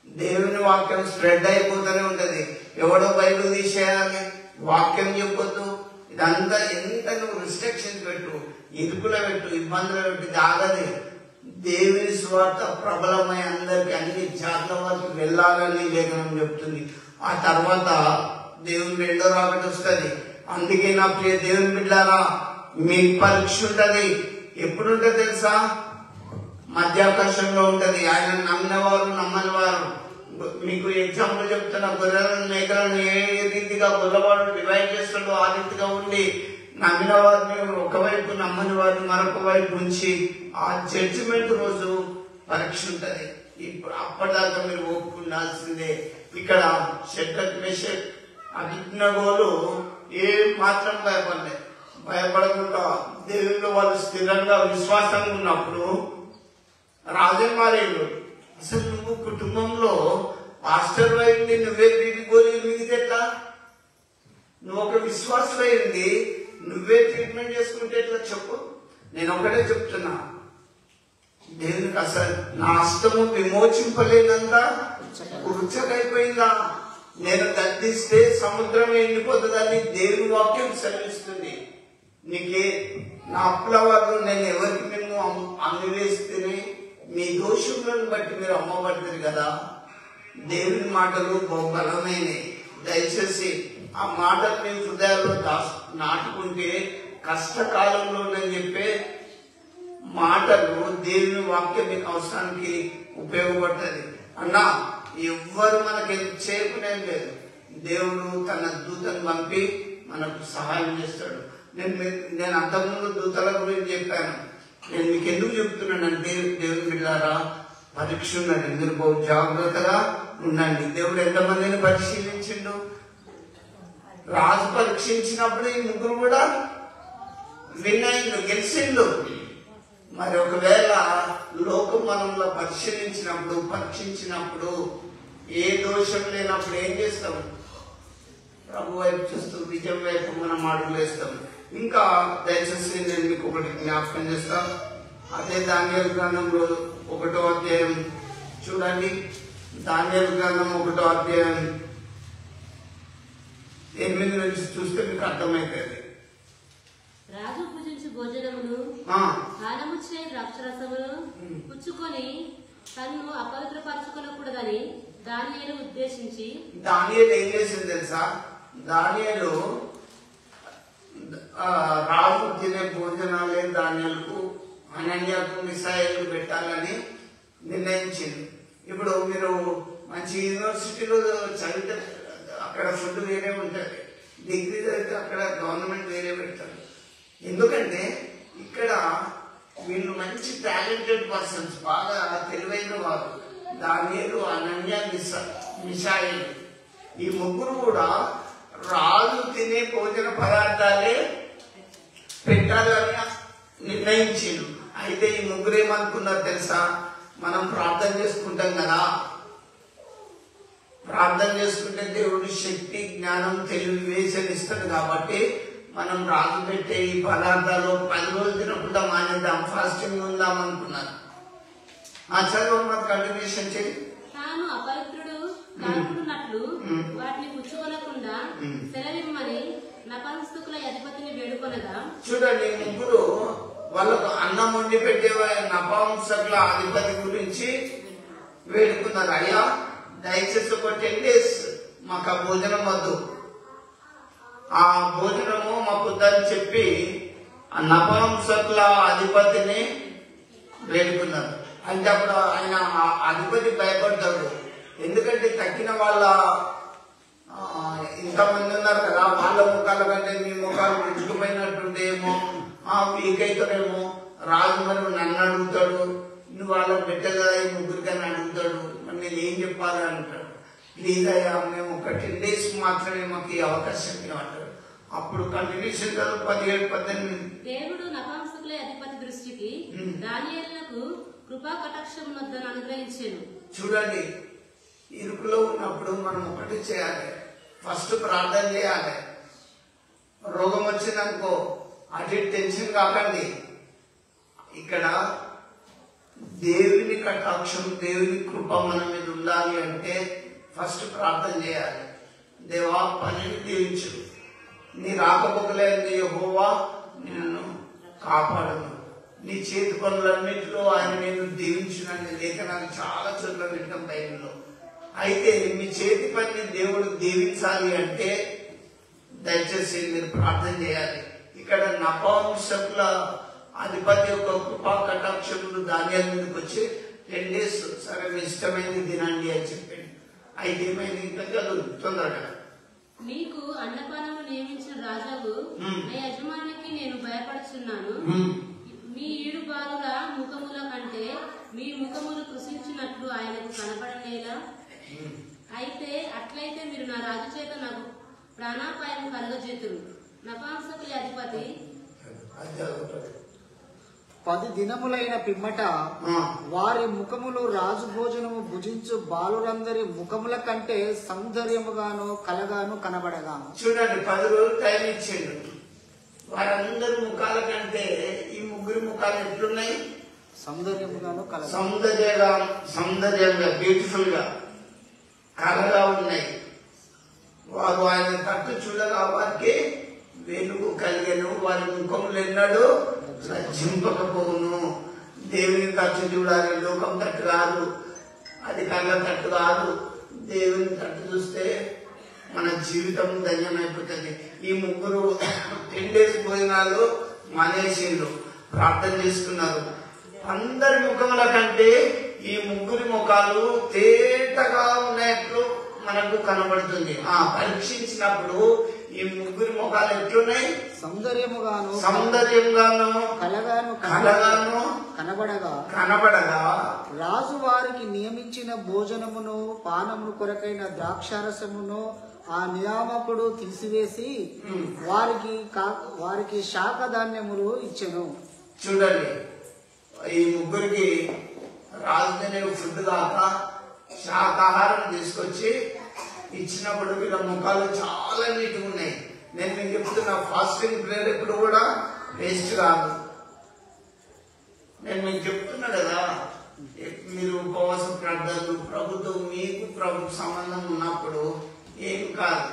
దేవుని వాక్యం స్ప్రెడ్ అయిపోతూనే ఉంటది. ఎవడో బైబిల్ తీసేయాలి, వాక్యం చెప్పొద్దు. ఇదంతా ఎంత నువ్వు రిస్ట్రిక్షన్స్ పెట్టు, ఇరుకులో పెట్టు, ఇబ్బందులు పెట్టు, ఆగది. దేవుని స్వార్థ ప్రబలమై అందరికి అన్ని జాతుల వరకు వెళ్ళాలని లేఖనం చెప్తుంది. ఆ తర్వాత దేవుని రెండో రాకడ వస్తుంది. అందుకే నా ప్రియ దేవుని బిడ్డారా, మీకు పరీక్ష ఉంటది. ఎప్పుడుంటది తెలుసా? మధ్యాకాశంలో ఉంటది. ఆయన నమ్మిన వారు నమ్మని వారు. మీకు ఎగ్జాంపుల్ చెప్తున్న, గొర్రెలను మేకలను ఏ రీతిగా గొల్లవాడు డివైడ్ చేస్తాడో ఆ రీతిగా ఉండి నమ్మిన వారిని ఒకవైపు నమ్మని వారిని మరొక వైపు ఉంచి ఆ జడ్జిమెంట్ రోజు పరీక్ష ఉంటది. ఇప్పుడు అప్పటిదాకా మీరు ఒప్పుకుండాల్సిందే. ఇక్కడ షడ్రక్ మెషక్ అబేద్నెగోలు ఏ మాత్రం భయపడకుండా దేవుళ్ళు వాళ్ళు స్థిరంగా విశ్వాసంగా ఉన్నప్పుడు రాజమారేళ్ళు. అసలు నువ్వు కుటుంబంలో పాస్టర్ అయింది, నువ్వే బీబీ గోళీలు మిగితేట్లా? నువ్వు ఒక విశ్వాసం అయింది, నువ్వే ట్రీట్మెంట్ చేసుకుంటే ఎట్లా చెప్పు? నేను ఒకటే చెప్తున్నా, దేవునికి అసలు నా హస్తము విమోచింపలేనంత ఉచ్చకైపోయిందా? నేను గద్దిస్తే సముద్రం ఎండిపోతుందని దేవుని వాక్యం సెలవిస్తుంది. నీకే నా అప్పుల వారు నేను ఎవరికి మేము అమ్మివేస్తేనే మీ దోషములను బట్టి మీరు అమ్మబడతారు కదా. దేవుని మాటలు బలమైనవి. దయచేసి ఆ మాటలు మీ హృదయాల్లో నాటుకుంటే కష్టకాలంలో నేను చెప్పే మాటలు దేవుని వాక్యం మీకు అవసరానికి ఉపయోగపడుతుంది. అన్నా ఎవ్వరు మనకి చేయకునేది లేదు. దేవుడు తన దూతను పంపి మనకు సహాయం చేస్తాడు. నేను అంతకుముందు దూతల గురించి చెప్పాను. నేను మీకు ఎందుకు చెప్తున్నానంటే, దేవుని బిడ్డలారా, పరీక్ష ఉన్నది. మీరు బహు జాగ్రత్తగా ఉండండి. దేవుడు ఎంతమందిని పరిశీలించిండు? రాజు పరీక్షించినప్పుడు ఈ ముగ్గురు కూడా గెలిచిండు. మరి ఒకవేళ లోకం మనంలో పరీక్షించినప్పుడు ఏ దోషం లేనప్పుడు ఏం చేస్తాం? ప్రభు వైపు చూస్తూ విజయం వైపు మనం అడుగులేస్తాం. ఇంకా దయచేసి నేను మీకు ఒకటి జ్ఞాపకం చేస్తాం. అదే దానియేలు గ్రంథంలో 1వ అధ్యాయం చూడండి. దానియేలు గ్రంథం 1వ అధ్యాయం 8 నుంచి చూస్తే మీకు అర్థమైతుంది. రాజు పూజించు భోజనమును కాలముచ్చిన ద్రాక్షరసమును పుచ్చుకొని తన్ను అపవిత్రపరచుకొనకూడదని దానియేలు ఉద్దేశించి. దానియేలు ఏం చేసింది తెలుసా? దానియేలు రాజు తినే భోజనాలే దానియేలుకు, అనన్యాకు, మిషాయేలుకు పెట్టాలని నిర్ణయించింది. ఇప్పుడు మీరు మంచి యూనివర్సిటీలో చదివితే అక్కడ ఫుడ్ వేరే ఉంటుంది, డిగ్రీ చదివితే అక్కడ గవర్నమెంట్ వేరే పెడతారు. ఎందుకంటే ఇక్కడ వీళ్ళు మంచి టాలెంటెడ్ పర్సన్స్, బాగా తెలివైన వారు. దానియేలు, అనన్య, మిషాయేలు ఈ ముగ్గురు కూడా రాజు తినే భోజన పదార్థాలే పెట్టాలని నిర్ణయించిండు. అయితే ఈ ముగ్గురు ఏమనుకున్నారు తెలుసా? మనం ప్రార్థన చేసుకుంటాం కదా, ప్రార్థన చేసుకుంటే దేవుడు శక్తి, జ్ఞానం, తెలివి వేసనిస్తాడు. కాబట్టి మనం రాజు పెట్టే ఈ పదార్థాలు 10 రోజులు తినకుండా మానేద్దాం, ఫాస్టింగ్ ఉందాం అనుకున్నారు. ఆ చదువు మాకు కంటిన్యూషన్ చేయి. తాను అపవిత్రుడు కాకున్నట్లు వాటిని పుచ్చుకొనకుండా సెలవిమ్మని నపుంసకుల అధిపతిని వేడుకొనగా. చూడండి, ముగ్గురు వాళ్ళకు అన్నం వండి పెట్టే నపుంసకుల అధిపతి గురించి వేడుకున్నారు. అయ్యా, దయచేసి ఒక 10 days మాకు ఆ భోజనం వద్దు, ఆ భోజనము మాకు వద్దని చెప్పి ఆ నపుంసకుల అధిపతిని వేడుకున్నారు. అంటే అప్పుడు ఆయన అధిపతి భయపడతాడు. ఎందుకంటే తక్కిన వాళ్ళ ఇంతమంది ఉన్నారు కదా, వాళ్ళ ముఖాల కంటే మీ ముఖాలు విడిచిపోయినట్టుంటేమో, వీక్ అవుతాడేమో, రాజు మరి నన్ను అడుగుతాడు, నువ్వు వాళ్ళకి పెట్టగా ఈ ముగ్గురికని అడుగుతాడు, మరి నేను ఏం చెప్పాలి అంటాడు. ప్లీజ్ అయ్యా మేము ఒక 10 days మాత్రమే మాకు ఈ అవకాశం ఇవ్వంటారు. అప్పుడు కంటిన్యూషన్ కాదు 17-18. దేవుడు నపుంసకుల అధిపతి దృష్టికి దానియేలునకు కృపా కటాక్షం వద్దను అనుగ్రహించెను. చూడండి, ఇరుకులో ఉన్నప్పుడు మనం ఒకటి చేయాలి, ఫస్ట్ ప్రార్థన చేయాలి. రోగం వచ్చిందనుకో అటు టెన్షన్ కాకండి. ఇక్కడ దేవుని కటాక్షం, దేవుని కృప మన మీద ఉండాలి అంటే ఫస్ట్ ప్రార్థన చేయాలి. దేవా పనిని దీవించు, నీ రాకపోకలేని యెహోవా నిన్ను కాపాడును, నీ చేతి పనులన్నింటిలో ఆయన నేను దీవించునని లేఖనాలు చాలా చోట్ల వింటాం బైబిల్లో. అయితే మీ చేతి పనిని దేవుడు దీవించాలి అంటే దయచేసి మీరు ప్రార్థన చేయాలి. ఇక్కడ నపుంసకుల అధిపతి యొక్క కృపా కటాక్షములు దానియేలు మీదకి వచ్చి 10 days సరే మీ ఇష్టమైనది తినండి అని చెప్పాడు. అయితే ఏమైంది? ఇంకా చదువు తొందరగా. నీకు అన్నపానము నియమించిన రాజావు నా యజమానికి నేను భయపడుచున్నాను. మీ 7 బాలుల ముఖముల కంటే మీ ముఖములు కృషించినట్లు ఆయనకు కనపడనేలా? అయితే అట్లయితే మీరు నా రాజు చేత నాకు ప్రాణాపాయం కలగజేతురు. నపుంసకుల అధిపతి 10 దినములైన పిమ్మట వారి ముఖములు రాజు భోజనము భుజించు బాలురందరి ముఖముల కంటే సౌందర్యముగాను కలగాను కనబడగాను. చూడండి, 10 రోజులు టైం ఇచ్చిండు. వారందరి ముఖాల కంటే ఈ ముగ్గురు ముఖాలు ఎట్లున్నాయి? సౌందర్యముగాను సౌందర్యంగా బ్యూటిఫుల్ గా కలగా ఉన్నాయి. వారు ఆయన తట్టు చూడగా వారికి వెలుగు కలిగను, వారి ముఖములు ఎన్నడూ లజ్జింపకపోవును. దేవుని తట్టు చూడాలి, లోకం తట్టు కాదు, అది కళ్ళ తట్టు కాదు. దేవుని తట్టు చూస్తే మన జీవితం ధన్యమైపోతుంది. ఈ ముగ్గురు 10 days భోజనాలు మానేసిండ్రు, ప్రార్థన చేసుకున్నారు. అందరి ముఖముల కంటే ఈ ముగ్గురి ముఖాలు తేటగా ఉన్నట్లు మనకు కనబడుతుంది. పరీక్షించినప్పుడు ఈ ముగ్గురి ముఖాలు ఎట్లున్నాయి? సౌందర్యంగాను కలగాను కనబడగా రాజు వారికి నియమించిన భోజనమును పానమును కొరకైన ద్రాక్షారసమును ఆ నియామకుడు తీసివేసి వారికి శాఖధాన్యములు ఇచ్చెను. చూడండి, ఈ ముగ్గురికి రాజు తినే ఫుడ్ కాక శాకాహారం తీసుకొచ్చి ఇచ్చినప్పుడు వీళ్ళ ముఖాలు చాలా నీట్గా ఉన్నాయి. నేను మీకు చెప్తున్నా, ఫాస్టింగ్ ప్రేయర్ ఎప్పుడు కూడా వేస్ట్ కాదు. నేను మీకు చెప్తున్నా కదా, మీరు ఉపవాస ప్రార్థనలు ప్రభుత్వం మీకు ప్రభు సంబంధం ఉన్నప్పుడు ఏం కాదు.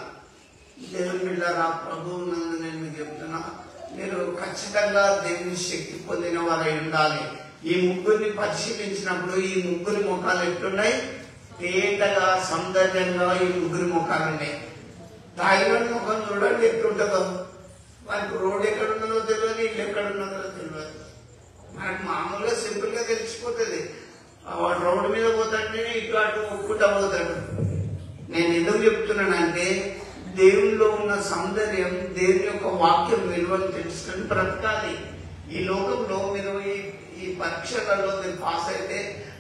దేవుని బిడ్డలారా, ప్రభువు నందు నేను మీకు చెప్తున్నా, మీరు ఖచ్చితంగా దేవుని శక్తి పొందిన వారై ఉండాలి. ఈ ముగ్గురిని పరిశీలించినప్పుడు ఈ ముగ్గురి ముఖాలు ఎట్లున్నాయి? తేటగా సౌందర్యంగా ఈ ముగ్గురి ముఖాలు ఉన్నాయి. తాయివాన్ ముఖం చూడండి ఎట్లుంటుందో. వారికి రోడ్ ఎక్కడున్నదో తెలియదు, ఇల్లు ఎక్కడున్నదో తెలియదు. మనకు మామూలుగా సింపుల్ గా తెలిసిపోతుంది. వాడు రోడ్డు మీద పోతాడే ఇటు అటు ఒప్పుకుంటా పోతాడు. నేను ఎందుకు చెప్తున్నానంటే, దేవునిలో ఉన్న సౌందర్యం, దేవుని యొక్క వాక్యం విలువను తెలుసుకొని బ్రతకాలి. ఈ లోకంలో మీరు ఈ పరీక్షలలో మీరు పాస్ అయితే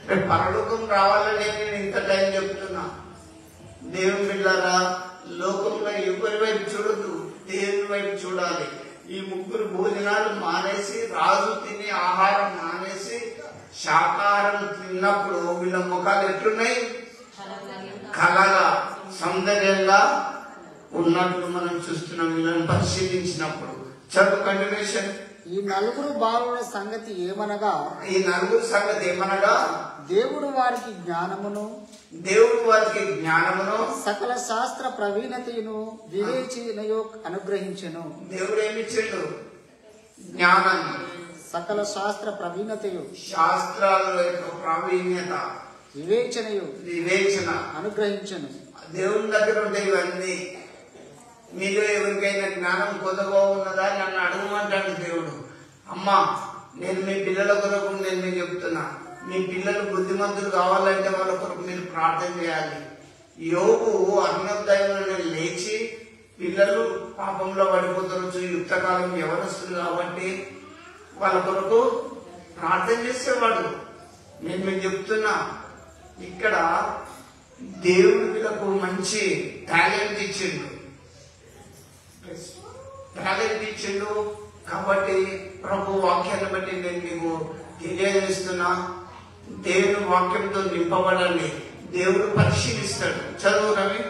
రేపు పరలోకం రావాలని నేను ఇంత టైం చెప్తున్నా. దేవుని బిడ్డలారా, లోకంలో ఎవరి వైపు చూడద్దు, దేవుని వైపు చూడాలి. ఈ ముగ్గురు భోజనాలు మానేసి, రాజు తినే ఆహారం మానేసి శాకాహారం తిన్నప్పుడు వీళ్ళ ముఖాలు ఎట్లున్నాయి? కళగా సౌందర్యంగా ఉన్నట్లు మనం చూస్తున్నాం వీళ్ళని పరిశీలించినప్పుడు. చదువు కంటిన్యూషన్. ఈ నలుగురు బాలుల సంగతి ఏమనగా దేవుడు వారికి జ్ఞానమును సకల శాస్త్ర ప్రవీణతను వివేచనయు అనుగ్రహించెను. దేవుడు ఏమిచ్చాడు? జ్ఞానం, సకల శాస్త్ర ప్రవీణతయు, శాస్త్రాల యొక్క ప్రావీణ్యత, వివేచన అనుగ్రహించెను. దేవుని దగ్గర ఉంటాయి ఇవన్నీ. మీలో ఎవరికైనా జ్ఞానం కొద్దిగా ఉన్నదా నన్ను అడగమంటాడు దేవుడు. అమ్మా, నేను మీ పిల్లల కొరకు నేను మీకు చెప్తున్నా, మీ పిల్లలు బుద్ధిమంతులు కావాలంటే వాళ్ళ కొరకు మీరు ప్రార్థన చేయాలి. యోగు అరుణోదయంలో లేచి పిల్లలు పాపంలో పడిపోతారు, యుక్తకాలం యవనస్తులు కాబట్టి వాళ్ళ కొరకు ప్రార్థన చేసేవాడు. నేను మీకు చెప్తున్నా, ఇక్కడ దేవుడు వీళ్ళకు మంచి టాలెంట్ ఇచ్చిండు కాబట్టి ప్రభు వాక్యాన్ని బట్టి నేను మీకు తెలియజేస్తున్నా. దేవుని వాక్యంతో నింపబడండి. దేవుడు పరిశీలిస్తాడు. చదువు రవి.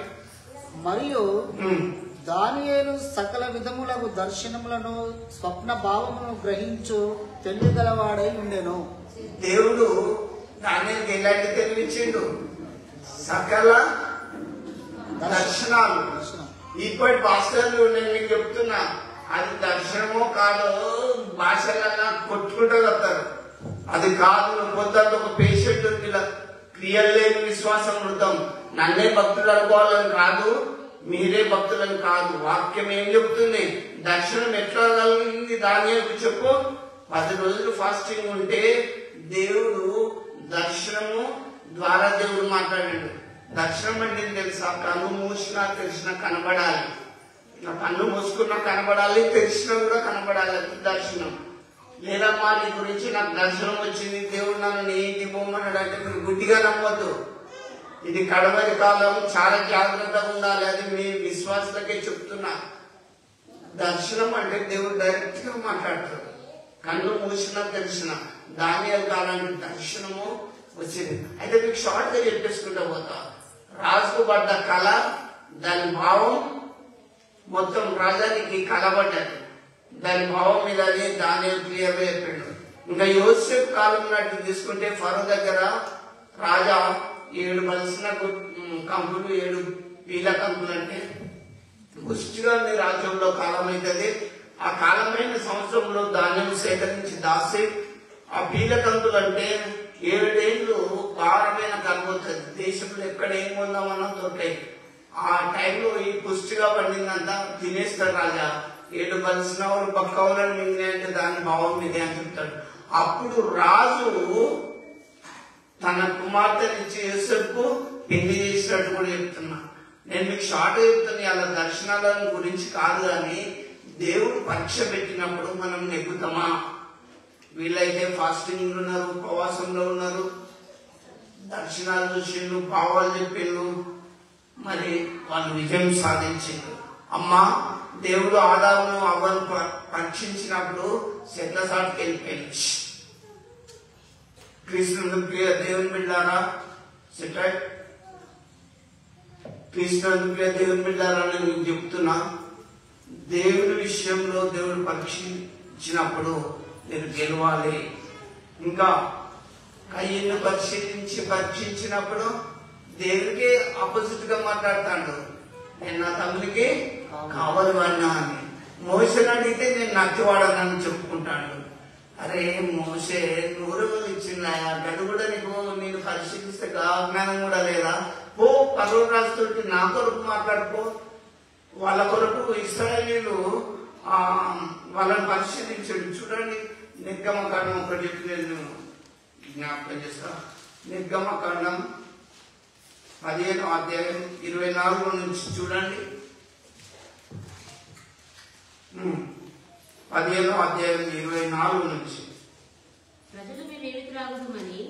మరియు దానియేలు సకల విధములకు దర్శనములను స్వప్న భావమును గ్రహించు తెలియగలవాడై ఉండెను. దేవుడు దానియేలుకి ఎలాంటి తెలివించిండు? సకల దర్శనాలు. ఇప్పటి భాషలు నేను మీకు చెప్తున్నా, అది దర్శనమో కాదో భాషలన్నా కొట్టుకుంటూ వస్తారు. అది కాదు. పొద్దున్న ఒక పేషెంట్ క్రియలు లేని విశ్వాసం వృతం. నన్నే భక్తులు అనుకోవాలని కాదు, మీరే భక్తులని కాదు. వాక్యం ఏం చెప్తుంది? దర్శనం ఎట్లా కలిగింది దానియేలుకు చెప్పు. 10 రోజులు ఫాస్టింగ్ ఉంటే దేవుడు దర్శనము ద్వారా దేవుడు మాట్లాడాడు. దర్శనం అంటే తెలుసా? కన్ను మూసినా తెలిసినా కనబడాలి. ఇట్లా కన్ను మూసుకున్నా కనబడాలి, తెలిసినా కూడా కనబడాలి. అది దర్శనం. లేదమ్మా నీ గురించి నాకు దర్శనం వచ్చింది, దేవుడు నన్ను నీ ఇంటికి పోమన్నాడు అంటే మీరు గుడ్డిగా నమ్మద్దు. ఇది కడవరి కాలం, చాలా జాగ్రత్తగా ఉండాలి. అది మీ విశ్వాసులకే చెప్తున్నా. దర్శనం అంటే దేవుడు డైరెక్ట్ గా మాట్లాడతాడు. కన్ను మూసినా తెలిసిన దానియేలు కాలానికి దర్శనము వచ్చింది. అయితే మీకు షార్ట్ గా చెప్పేసుకుంటా పోతా. రాజుపడ్డ కళ, దాని భావం మొత్తం రాజానికి కలబడ్డది. దాని భావం మీద దానియేలు క్లియర్ గా చెప్పాడు. ఇంకా యోసేపు కాలం నాటి తీసుకుంటే ఫరో దగ్గర రాజా 7 బలిసిన కంపులు, 7 పీల కంపులు అంటే పుష్టిగా రాజ్యంలో కాలం అవుతుంది. ఆ కాలమైన సంవత్సరంలో ధాన్యం సేకరించి దాసి ఆ పీల కంతులు అంటే 7 ఏళ్ళు భారమైన కలుగుతుంది. దేశంలో ఎక్కడ ఏం కొందామన్నా దొరికాయి. ఆ టైంలో ఈ పుష్టిగా పండిందంతా తినేస్తాడు రాజా. 7 బలిసిన వాళ్ళు బక్కవలని మింగినాయి అంటే దాని భావం మీదే అని చెప్తాడు. అప్పుడు రాజు తన కుమార్తెనిచ్చి యోసేపుకు పెళ్లి చేసినట్టు కూడా చెప్తున్నా. నేను మీకు షార్ట్ చెప్తున్నా. అలా దర్శనాల గురించి కాదు, కానీ దేవుడు పరీక్ష పెట్టినప్పుడు మనం నెగ్గుతామా? వీళ్ళైతే ఫాస్టింగ్ ఉన్నారు, ఉపవాసంలో ఉన్నారు, దర్శనాలు చూసిండు, భావాలు చెప్పిండు, మరి వాళ్ళు విజయం సాధించిండు. అమ్మా దేవుడు ఆదామును అవ్వను పరీక్షించినప్పుడు చెట్ల సాటుకి వెళ్ళిపోయింది. కృష్ణుడు ప్రియ దేవుని బిడ్డారా, కృష్ణుడు ప్రియ దేవుని బిడ్డారా అని మీకు చెప్తున్నా. దేవుడి విషయంలో దేవుడు పరీక్షించినప్పుడు మీరు గెలవాలి. ఇంకా కయ్యను పరీక్షించినప్పుడు దేవుడికి ఆపోజిట్ గా మాట్లాడతాడు. నేను నా తమ్ముడికి కావాలి వాడినా అని. మోసని అడిగితే నేను నచ్చివాడనని చెప్పుకుంటాడు. అరే మోసే 100 రోజులు ఇచ్చిందాయా, గడు కూడా నేను పరిశీలిస్తే జ్ఞానం కూడా లేదా? పో పరో రాజుతోటి నా కొరకు మాట్లాడుకో. వాళ్ళ కొరకు ఇశ్రాయేలీయులు వాళ్ళని పరిశీలించండి. చూడండి, నిర్గమకాండం ఒకటి నేను జ్ఞాపకం చేస్తా. నిర్గమకాండం 15వ అధ్యాయం 24 నుంచి చూడండి. 15వ అధ్యాయం 24 నుంచి. ప్రజలు మేమేమి త్రాగుదుమని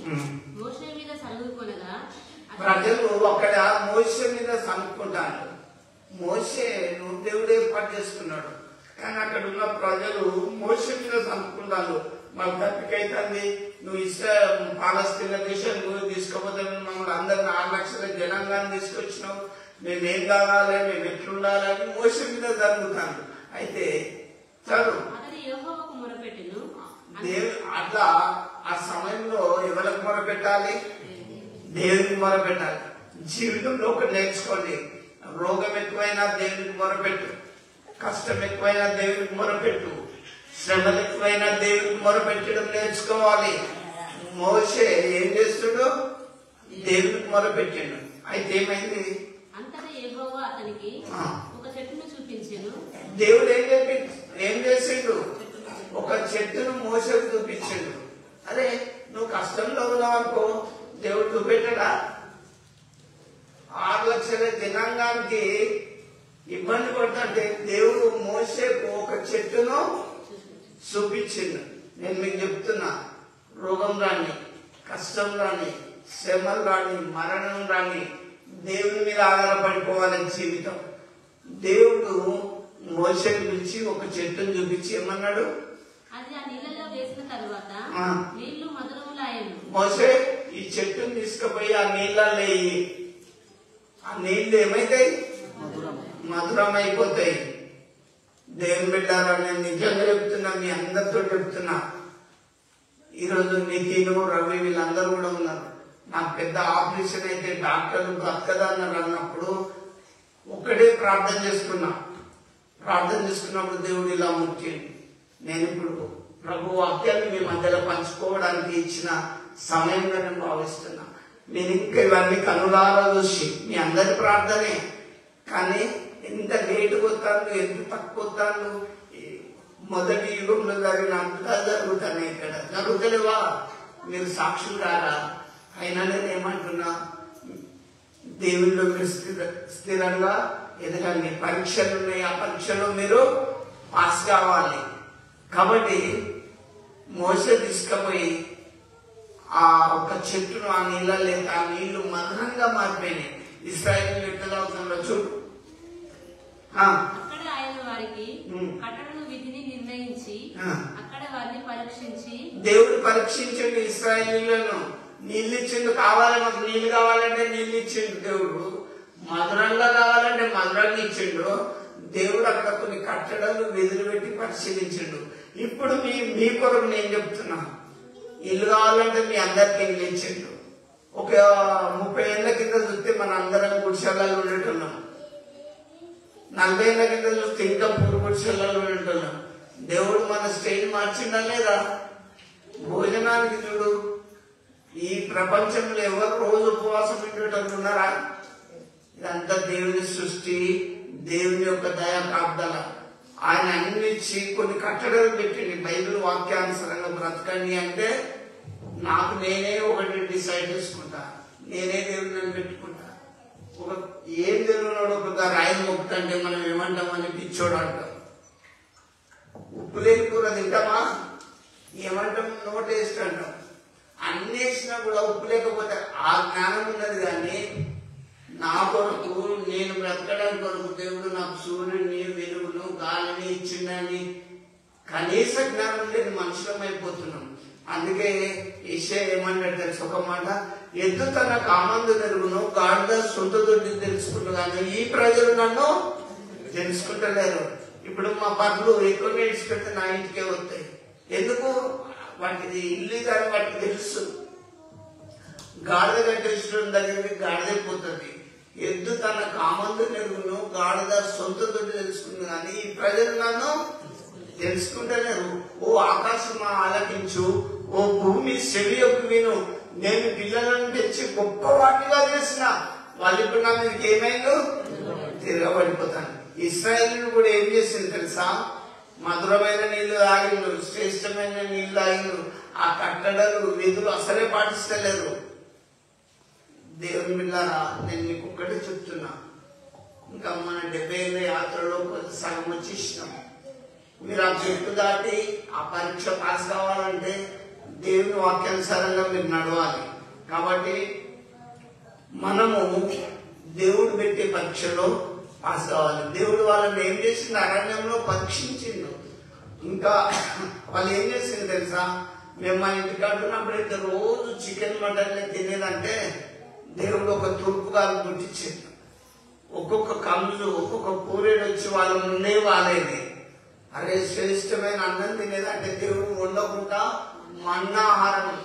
మోషే మీద సనుగుకొనగా, ప్రజలు అక్కడ మోషే మీద సనుక్కుంటారు. మోషే నువ్వు దేవుడు ఏర్పాటు చేసుకున్నాడు, కానీ అక్కడ ఉన్న ప్రజలు మోషే మీద సనుక్కుంటారు. మాకు తప్పికైతుంది, నువ్వు పాలస్తీనా దేశం నువ్వు తీసుకపోతే మమ్మల్ని అందరిని 6 లక్షల జనాంగాన్ని తీసుకొచ్చినావు, మేమేం కావాలి, మేము ఎట్లుండాలి అని మోషే మీద జరుగుతాను. అయితే చదువు అట్లా ఆ సమయంలో ఎవరికి మొరపెట్టాలి? దేవునికి మొరపెట్టాలి. జీవితంలో ఒకటి నేర్చుకోండి. రోగం ఎక్కువైనా దేవునికి మొరపెట్టు, కష్టం ఎక్కువైనా దేవునికి మొరపెట్టు, శ్రమలు ఎక్కువైనా దేవునికి మొరపెట్టడం నేర్చుకోవాలి. మోషే ఏం చేస్తుడు? దేవునికి మొరపెట్టాడు. అయితే ఏమైంది? దేవుడు ఏం చేసిండు? ఒక చెట్టును మోషకు చూపించిండు. అరే నువ్వు కష్టంలో ఉన్నావు అనుకో, దేవుడు చూపెట్టడా? 6 లక్షల జనాంగానికి ఇబ్బంది పడుతుంటే దేవుడు మోషేకు ఒక చెట్టును చూపించిండు. నేను మీకు చెప్తున్నా, రోగం రాని, కష్టం రాని, శ్రమలు రాని, మరణం రాని, దేవుని మీద ఆధారపడిపోవాలని జీవితం. దేవుడు మోషేని పిలిచి ఒక చెట్టును చూపించి ఏమన్నాడు? అది ఆ నీళ్ళలో వేసిన తరువాత నీళ్లు మధురములాయెను. మోషే ఈ చెట్టును తీసుకుపోయి ఆ నీళ్ళలో వేయి. ఆ నీళ్లు ఏమైతాయి? మధురం అయిపోతాయి. దేవుని బిడ్డారా, నేను నిజంగా చెప్తున్నా, మీ అందరితో చెప్తున్నా. ఈరోజు నితిన్, రవి వీళ్ళందరూ కూడా ఉన్నారు. నాకు పెద్ద ఆపరేషన్ అయితే డాక్టర్లు బతకదన్నారు అన్నప్పుడు ఒక్కటే ప్రార్థన చేసుకున్నప్పుడు దేవుడు ఇలా ముట్టింది. నేను ఇప్పుడు ప్రభు వాక్యాన్ని మీ మధ్యలో పంచుకోవడానికి ఇచ్చిన సమయంగా నేను భావిస్తున్నా. నేను ఇంకా ఇవన్నీ కనులారా చూసి మీ అందరి ప్రార్థనే, కానీ ఎంత లేటుగా వస్తాను, ఎంత తక్కువ వస్తాను. మొదటి యుగంలో జరిగినంతగా జరుగుతాయి, ఇక్కడ జరుగుతలేవా? మీరు సాక్షులు కారా? అయినా నేను ఏమంటున్నా, దేవుళ్ళు మీరు స్థిరంగా ఎదగండి. పరీక్షలు ఉన్నాయి, ఆ పరీక్షలో మీరు పాస్ కావాలి. కాబట్టి మోసే తీసుకుపోయి ఆ ఒక చెట్టును ఆ నీళ్ళ లేక ఆ నీళ్లు మధురంగా మారిపోయినాయి. ఇశ్రాయేలు ఎట్లా అవుతుందో చూడు. అక్కడ ఆయన వారికి కట్టడను విధిని నిర్ణయించి అక్కడ వారిని పరీక్షించి దేవుడు పరీక్షించండి. ఇశ్రాయేలీయులను నీళ్ళు ఇచ్చిండు. కావాలి మాకు నీళ్లు కావాలంటే నీళ్ళు ఇచ్చిండు దేవుడు. మధురంగా కావాలంటే మధురంగా ఇచ్చిండు దేవుడు. అక్కడ కొన్ని కట్టడాలు విధులు పెట్టి పరిశీలించిండు. ఇప్పుడు మీ కొరకు నేను చెప్తున్నా, ఇల్లు కావాలంటే మీ అందరికి ఇల్లు ఇచ్చిండు. ఒక 30 ఏళ్ల కింద చూస్తే మన అందరం గుడిసెలలో ఉండేటున్నాం. 40 ఏళ్ల కింద చూస్తే ఇంకా పూర్వ గుడిసెలలో ఉండేటున్నాం. దేవుడు మన స్టేజ్ మార్చిండా లేదా? భోజనానికి చూడు, ఈ ప్రపంచంలో ఎవరు రోజు ఉపవాసం ఉండేటట్టున్నారా? ఇదంతా దేవుని సృష్టి, దేవుని యొక్క దయా కాపుదల. ఆయన అన్ని ఇచ్చి కొన్ని కట్టడాలు పెట్టింది. బైబిల్ వాక్యానుసారంగా బ్రతకండి అంటే నాకు నేనే ఒకటి డిసైడ్ చేసుకుంటా, నేనే దేవుడిని పెట్టుకుంటా. ఒక ఏం తెలియనాడు ఒక రాయిని మొక్కుతంటే మనం ఏమంటామని పిచ్చోడు అంటాం. ఉప్పు లేని కూర తింటామా? ఏమంటాం? నోట్ వేస్ట్ అంటాం. అన్ని వేసినా కూడా ఉప్పు లేకపోతే ఆ జ్ఞానం ఉన్నది. కానీ నా కొరకు నేను బ్రతకడానికి కొరకు దేవుడు నాకు సూర్యుడిని, వెలుగును, గాలిని ఇచ్చిండని కనీస జ్ఞానం లేని మనుషులం అయిపోతున్నాం. అందుకే యెషయా ఏమన్నాడు తెలుసు? ఒక మాట, ఎద్దు తన కామందు నెరుగును, గాడిద సొంత దొడ్డి తెలుసుకుంటూ, కానీ ఈ ప్రజలు నన్ను తెలుసుకుంటలేరు. ఇప్పుడు మా పనులు ఎక్కువ నేర్చిపెడితే నా ఇంటికే వస్తాయి. ఎందుకు? వాటిది ఇల్లు కానీ వాటికి తెలుసు. గాడిద కట్టేసిన దగ్గరికి గాడిదైపోతుంది. ఎద్దు తన కామందు నెరుగును, గాడిద సొంత దొడ్డి తెలుసుకుంది, కానీ ఈ ప్రజలు నన్ను తెలుసుకుంటలేరు. ఓ ఆకాశమా ఆలకించు, ఓ భూమి చెవి యొక్క విను. నేను పిల్లలను తెచ్చి గొప్ప వాటిగా చేసిన వాళ్ళు ఇప్పుడు నా మీదకి ఏమైందో తిరగబడిపోతాను. ఇశ్రాయేలును కూడా ఏం చేసింది తెలుసా? మధురమైన నీళ్లు తాగిండు, శ్రేష్టమైన నీళ్లు తాగిండు. ఆ కట్టడలు విధులు అసలే పాటిస్తలేరు. దేవుని బిడ్డారా, నేను మీకు ఒక్కటే చెప్తున్నా, ఇంకా మన 70 ఏళ్ళ యాత్రలో సగం వచ్చేసినాం. మీరు ఆ చెట్టు దాటి ఆ పరీక్ష పాస్ కావాలంటే దేవుని వాక్యానుసారంగా మీరు నడవాలి. కాబట్టి మనము దేవుడు పెట్టే పరీక్షలో పాస్ కావాలి. దేవుడు వాళ్ళని ఏం చేసిండు? అరణ్యంలో పరీక్షించిండు. ఇంకా వాళ్ళు ఏం చేసింది తెలుసా? మేము మా ఇంటికాడ ఉన్నప్పుడైతే రోజు చికెన్ మటన్ తినేదంటే దేవుడు ఒక తూర్పు కాలు గుర్తించిండు. ఒక్కొక్క కంజు, ఒక్కొక్క పూరేడు వచ్చి వాళ్ళ ముందే వాలేది. అరే శ్రేష్టమైన అన్నం తినేదంటే దేవుడు వండకుండా మన్నాహారం,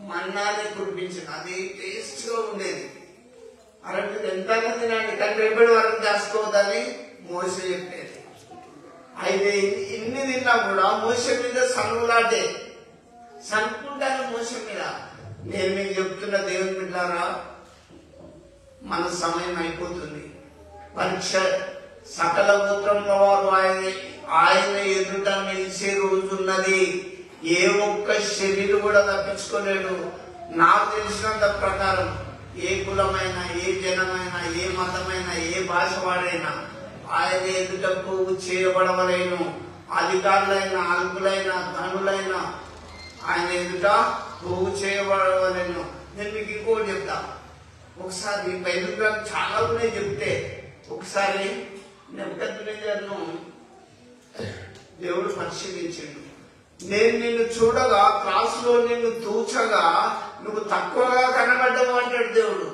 మన్నాన్ని కురిపించింది. అది టేస్ట్ గా ఉండేది. అలాంటి ఎంతగా తినండి, కానీ రేపటి వరకు దాచుకోవద్దని మోసే చెప్పేది. అయితే ఇన్ని తిన్నా కూడా మోసే మీద సనులాటే సనుకుంటాను. మోసే మీద నేను మీకు చెప్తున్న దేవుని బిడ్డారా, మన సమయం అయిపోతుంది. పరీక్ష సకల గోత్రంలో వారు ఆయన ఎదుట నిలిచే రోజున్నది. ఏ ఒక్క శరీరం కూడా తప్పించుకోలేడు. నాకు తెలిసినంత ప్రకారం ఏ కులమైనా, ఏ జనమైనా, ఏ మతమైనా, ఏ భాష వాడైనా ఆయన ఎదుట పోగు చేయబడవలేను. అధికారులైనా, అల్పులైనా, ధనులైనా ఆయన ఎదుట పోగు చేయబడవలేను. నేను మీకు ఇంకోటి చెప్తా, ఒకసారి బైబిల్ గ్రంథం చాలా ఉన్నాయి చెప్తే, ఒకసారి నెబుకద్నెజరును దేవుడు పరిశీలించాడు. నేను నిన్ను చూడగా క్లాసులో నిన్ను తూచగా నువ్వు తక్కువగా కనబడ్డావు అంటాడు దేవుడు.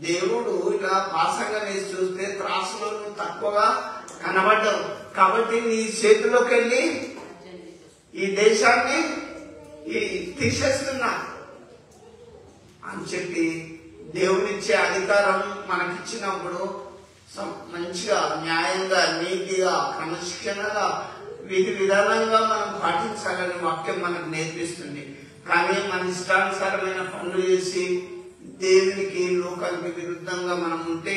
దేవుడు ఇలా పాసంగా వేసి చూస్తే క్లాసులో నువ్వు తక్కువగా కనబడ్డావు, కాబట్టి నీ చేతిలోకి వెళ్ళి ఈ దేశాన్ని తీసేస్తున్నా అని చెప్పి దేవుడిచ్చే అధికారం మనకిచ్చినప్పుడు మంచిగా న్యాయంగా నీతిగా క్రమశిక్షణగా విధి విధానంగా మనం పాటించాలని వాక్యం మనకు నేర్పిస్తుంది. కానీ మన ఇష్టానుసారమైన పనులు చేసి దేవునికి లోకానికి విరుద్ధంగా మనం ఉంటే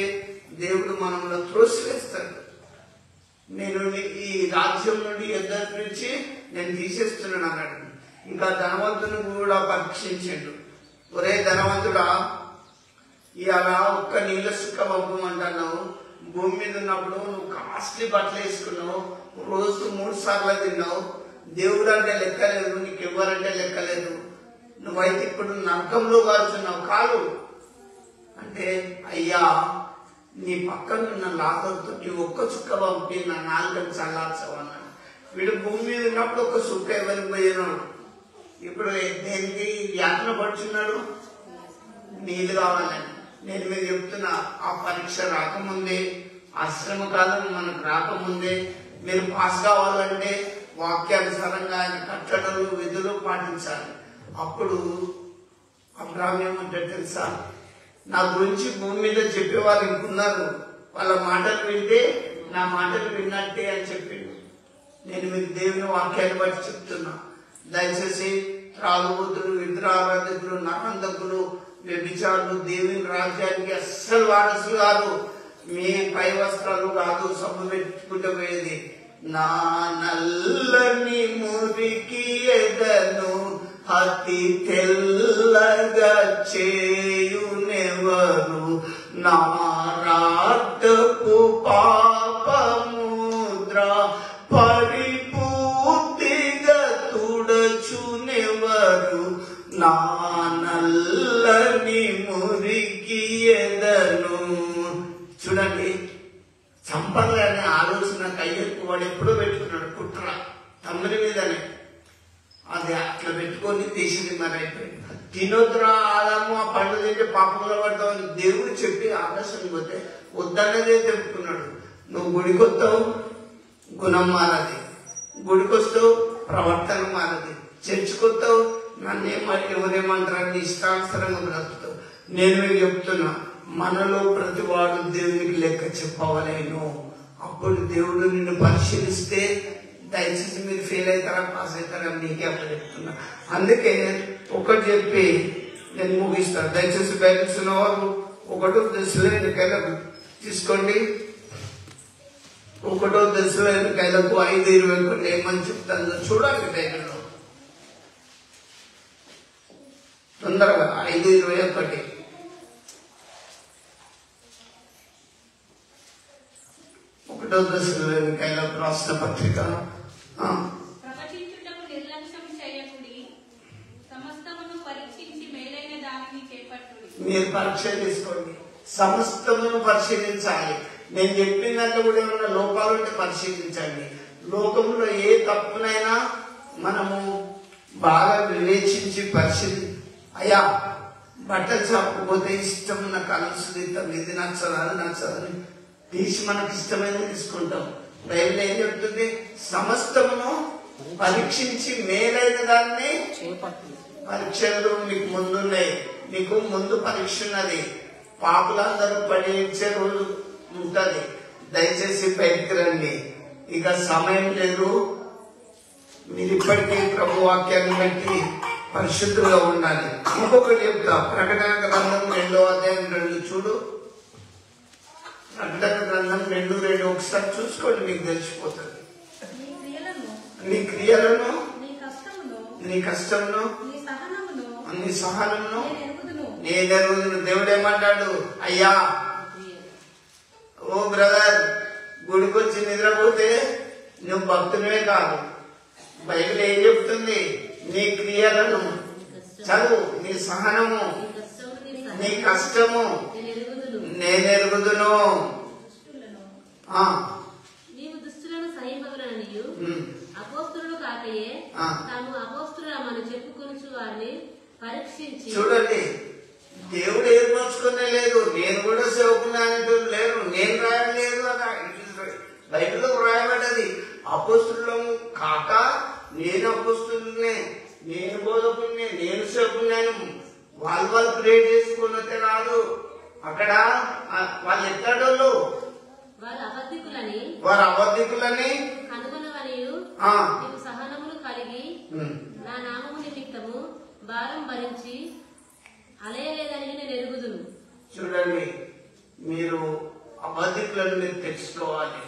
దేవుడు మనలో త్రోసివేస్తాడు. నేను ఈ రాజ్యం నుండి ఎద్దరి నుంచి నేను తీసేస్తున్నాను అన్నాడు. ఇంకా ధనవంతుని కూడా పరీక్షించాడు. ఒరే ధనవంతుడా, ఇవాళ ఒక్క నీళ్ళ సుక్క పంపమంటున్నావు, భూమి మీద ఉన్నప్పుడు నువ్వు కాస్ట్లీ బట్టలు వేసుకున్నావు, రోజుకు 3 సార్లు తిన్నావు, దేవుడు అంటే లెక్కలేదు, నీకు ఎవరంటే లెక్కలేదు, నువ్వైతే ఇప్పుడు నరకంలో కాల్చున్నావు కాదు అంటే, అయ్యా నీ పక్కన ఉన్న లాకర్తో ఒక్క చుక్క పంపి నా నాలుగని చల్లార్చవన్నాడు. వీడు భూమి మీద ఉన్నప్పుడు ఒక చుక్క ఎవరికి పోయినాడు, ఇప్పుడు దేనికి యాత్ర పడుచున్నాడు, నీళ్ళు కావాలని. నేను మీరు చెప్తున్నా, ఆ పరీక్ష రాకముందే, ఆ శ్రమ కాలం మనకు రాకముందే మీరు పాస్ కావాలంటే వాక్యానుసారంగా ఆయన కట్టడలు విధులు పాటించాలి. అప్పుడు అబ్రాహాం ఏమంటాడు తెలుసా, నా గురించి భూమి మీద చెప్పేవాళ్ళు ఇంకున్నారు, వాళ్ళ మాటలు వింటే నా మాటలు విన్నట్టే అని చెప్పిండు. నేను మీకు దేవుని వాక్యాన్ని బట్టి చెప్తున్నా, దయచేసి త్రాగుబోతులు, విగ్రహారాధకులు, నరహంతకులు, వ్యభిచారులు దేవుని రాజ్యానికి అస్సలు వారసులు కాదు. మీ పై వస్త్రాలు కాదు సబ్బు పెట్టుకుంటూ పోయేది. నా నల్లని మురికి ఎదను అతి తెల్లగా చేయునెవరు, నా రాటపు పాపముద్ర పరిపూర్తిగా తుడచునెవరు, నా నల్లని మురికి ఎదను. చూడండి, సంపదనే ఆలోచన కయ్యకు వాడు ఎప్పుడో పెట్టుకున్నాడు, కుట్ర తమ్ముని మీదనే. అది అట్లా పెట్టుకొని తీసింది మరి అయిపోయింది. తినొద్దురా ఆదాము, ఆ పండు తింటే పాపంలో పడతామని దేవుడు చెప్పి ఆకాశం పోతే వద్దన్నదే చెప్పుకున్నాడు. నువ్వు గుడికొస్తావు, గుణం మారది, గుడికొస్తావు, ప్రవర్తన మారది, చర్చకొస్తావు, నన్నేమని ఎవరేమంటారని ఇష్టానుసరంగా బ్రతుకుతావు. నేను మీకు చెప్తున్నా, మనలో ప్రతి వాడు దేవునికి లెక్క చెప్పవలేను. అప్పుడు దేవుడు నిన్ను పరిశీలిస్తే దయచేసి మీరు ఫెయిల్ అవుతారా పాస్ అవుతారా మీకే అప్పుడు చెప్తున్నా. అందుకే ఒకటి చెప్పి నేను ముగిస్తాను. దయచేసి బైబిల్స్ ఉన్నవారు 1 దశలోనికైలకు తీసుకోండి. 1 దశలోనికైలకు 5:21 ఏమని చెప్తాను చూడండి. బైబిల్లో తొందరగా 5:21 1 దశలోనికైలకు రాసిన పత్రిక. ప్రవచించుటకు నిర్లక్ష్యం చేయకుడి, సమస్తమును పరీక్షించి మేలైన దానిని చేపట్టుడి. మీరు పరీక్ష చేసుకోండి, సమస్తమును పరిశీలించాలి. నేను చెప్పిన దాంట్లో కూడా ఏమన్నా లోపాలు ఉంటే పరిశీలించండి. లోకంలో ఏ తప్పునైనా మనము బాగా వివేచించి అయ్యా బట్టలు చాపకపోతే ఇష్టం ఉన్న కలర్స్ తీస్తాం, ఇది నచ్చదు అది నచ్చదని తీసి మనకు ఇష్టమైన తీసుకుంటాం. బైబిల్ ఏం చెప్తుంది, సమస్తమును పరీక్షించి మేలైన దాన్ని పరీక్షలు మీకు ముందున్నాయి, మీకు ముందు పరీక్ష ఉన్నది. పాపులందరూ పడేసే రోజు ఉంటది. దయచేసి బయటికి రండి, ఇక సమయం లేదు. మీరు ఇప్పటికీ ప్రభు వాక్యాన్ని బట్టి పరిశుద్ధులుగా ఉండాలి. ఇంకొకటి చెప్తా, ప్రకటన గ్రంథం 2వ అధ్యాయం 2 చూడు. ప్రకటన గ్రంథం 2:2 ఒకసారి చూసుకోండి, మీకు తెలిసిపోతుంది. నీ క్రియలను, నీ కష్టమును, నీ సహనమును నేను ఎరుగుదును. దేవుడు ఏమంటాడు, అయ్యా ఓ బ్రదర్, గుడికొచ్చి నిద్రపోతే నువ్వు భక్తునివే కాదు. బైబిల్ ఏం చెప్తుంది, నీ క్రియలను చదువు, నీ సహనము, నీ కష్టము నేను ఎరుగుదును. నీవు దుష్టులను సహింపగలననియు అపోస్తులు కాకయే తాము అపోస్తులమని చెప్పుకొనుచు వారిని పరీక్షించి. చూడండి, దేవుడు ఏర్పరచుకునే లేదు, నేను కూడా సేవకున్నా అనేటువంటి లేరు, నేను రాయలేదు అని బైబిల్లో రాయబడ్డది. అపోస్తులము కాక నేను అపోస్తులనే, నేను బోధకుడినే, నేను సేవకున్నాను. వాళ్ళు ప్రేర్ చేసుకున్నట్టే రాదు. అక్కడ వాళ్ళు ఎక్కడోళ్ళు వారు అబద్ధికులని కనుగొనవనియు నీవు సహనములు కలిగి నా నామము నిమిత్తము భారం భరించి అలయలేదని నేను ఎరుగుదును. చూడండి, మీరు అబద్ధికులను మీరు తెలుసుకోవాలి.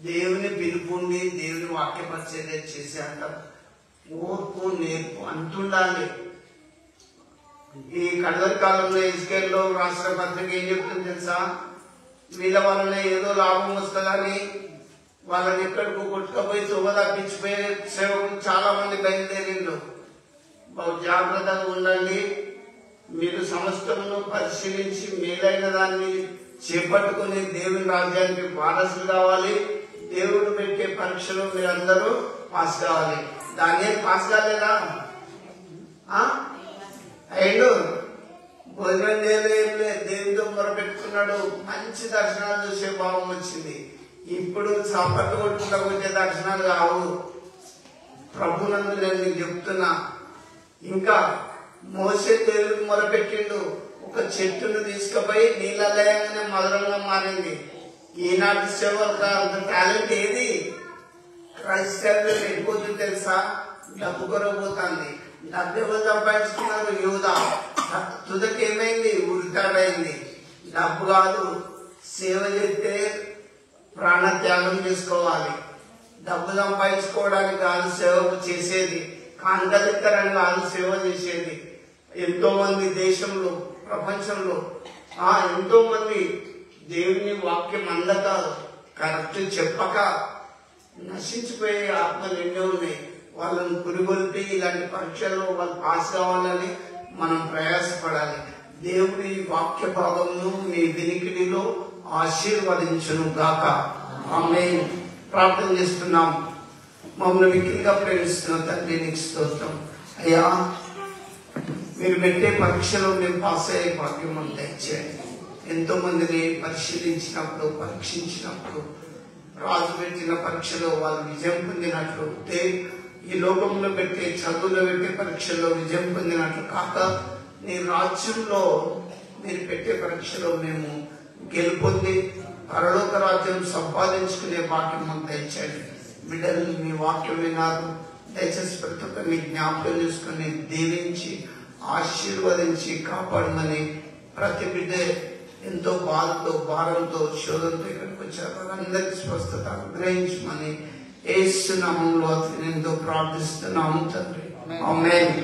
దేవుని పిలుపుండి దేవుని వాక్య పరిచర్య చేసేంత ఓర్పు నేర్పు అంటుండాలి. ఈ కడవరి కాలంలో ఇస్కేల్లో రాష్ట్ర పత్రిక ఏం చెప్తుంది తెలుసా? వీళ్ళ వలన ఏదో లాభం వస్తుందని వాళ్ళని ఎక్కడికి కొట్టుకపోయి చువ్వ తప్పించిపోయే సేవకులు చాలా మంది బయలుదేరిండు. జాగ్రత్తగా ఉండండి. మీరు సమస్తమును పరిశీలించి మేలైన దాన్ని చేపట్టుకుని దేవుని రాజ్యానికి వారసులు కావాలి. దేవుడు పెట్టే పరీక్షలు మీరందరూ పాస్ కావాలి. దాన్ని పాస్ కాలేదా? అయ్యిండు భోజనం చేయలేదు, దేవుడితో మొరపెట్టుకున్నాడు, మంచి దర్శనాలు చూసే భావం వచ్చింది. ఇప్పుడు చప్పట్లు కొట్టుకుంటూ వచ్చే దర్శనాలు కావు. ప్రభునందు నేను నీకు చెప్తున్నా. ఇంకా మోసే దేవుడికి మొరపెట్టిండు, ఒక చెట్టును తీసుకుపోయి నీళ్ళలేయంగానే మధురంగా మారింది. ఈనాటి సేవకు అంత టాలెంట్ ఏది? క్రైస్తవులు వెళ్ళిపోతుంది తెలుసా? డబ్బు కొరపోతుంది. డబ్బు ఎవరు సంపాదించుకున్నారు? యూదా. తుదకి ఏమైంది? ఉరితాడైంది. డబ్బు కాదు, సేవ చేస్తే ప్రాణత్యాగం చేసుకోవాలి. డబ్బు సంపాదించుకోవడానికి కాదు సేవ చేసేది, కాంతలిత్తరని కాదు సేవ చేసేది. ఎంతో మంది దేశంలో ప్రపంచంలో ఎంతో మంది దేవుని వాక్యం అందక కరెక్ట్ చెప్పక నశించిపోయే ఆత్మలు ఎన్నో ఉన్నాయి. వాళ్ళని పురిగొల్పి ఇలాంటి పరీక్షల్లో వాళ్ళు పాస్ కావాలని మనం ప్రయాసపడాలి. దేవుడి ఈ వాక్య భాగంను మీ వినికిడిలో ఆశీర్వదించును గాక. ఆమేన్. ప్రార్థన చేస్తున్నాం. మమ్మల్ని మిక్కిలిగా ప్రేమిస్తున్న తండ్రి నీకు స్తోత్రం. అయ్యా, మీరు పెట్టే పరీక్షలో మేము పాస్ అయ్యే భాగ్యం దయచేయండి. ఎంతో మందిని పరిశీలించినప్పుడు పరీక్షించినప్పుడు రాజు పెట్టిన పరీక్షలో వాళ్ళు విజయం పొందినట్లు, ఈ లోకంలో పెట్టే చదువులో పెట్టే పరీక్షల్లో విజయం పొందినట్లు కాక నీ రాజ్యంలో మీరు పెట్టే పరీక్షలో మేము గెలుపొంది పరలోక రాజ్యం సంపాదించుకునే భాగ్యం మాకు దయచేయండి. బిడ్డలు మీ వాక్యం విన్నారు, దయచేసి ప్రతి ఒక్కరిని జ్ఞాపకం చేసుకుని దీవించి ఆశీర్వదించి కాపాడమని, ప్రతి బిడ్డ ఎంతో బాధతో భారంతో శోధంతో ఇక్కడికి వచ్చారు వాళ్ళందరికీ స్వస్థత అనుగ్రహించమని యేసు నామములో ఎంతో ప్రార్థిస్తున్నాము తండ్రి. ఆమేన్.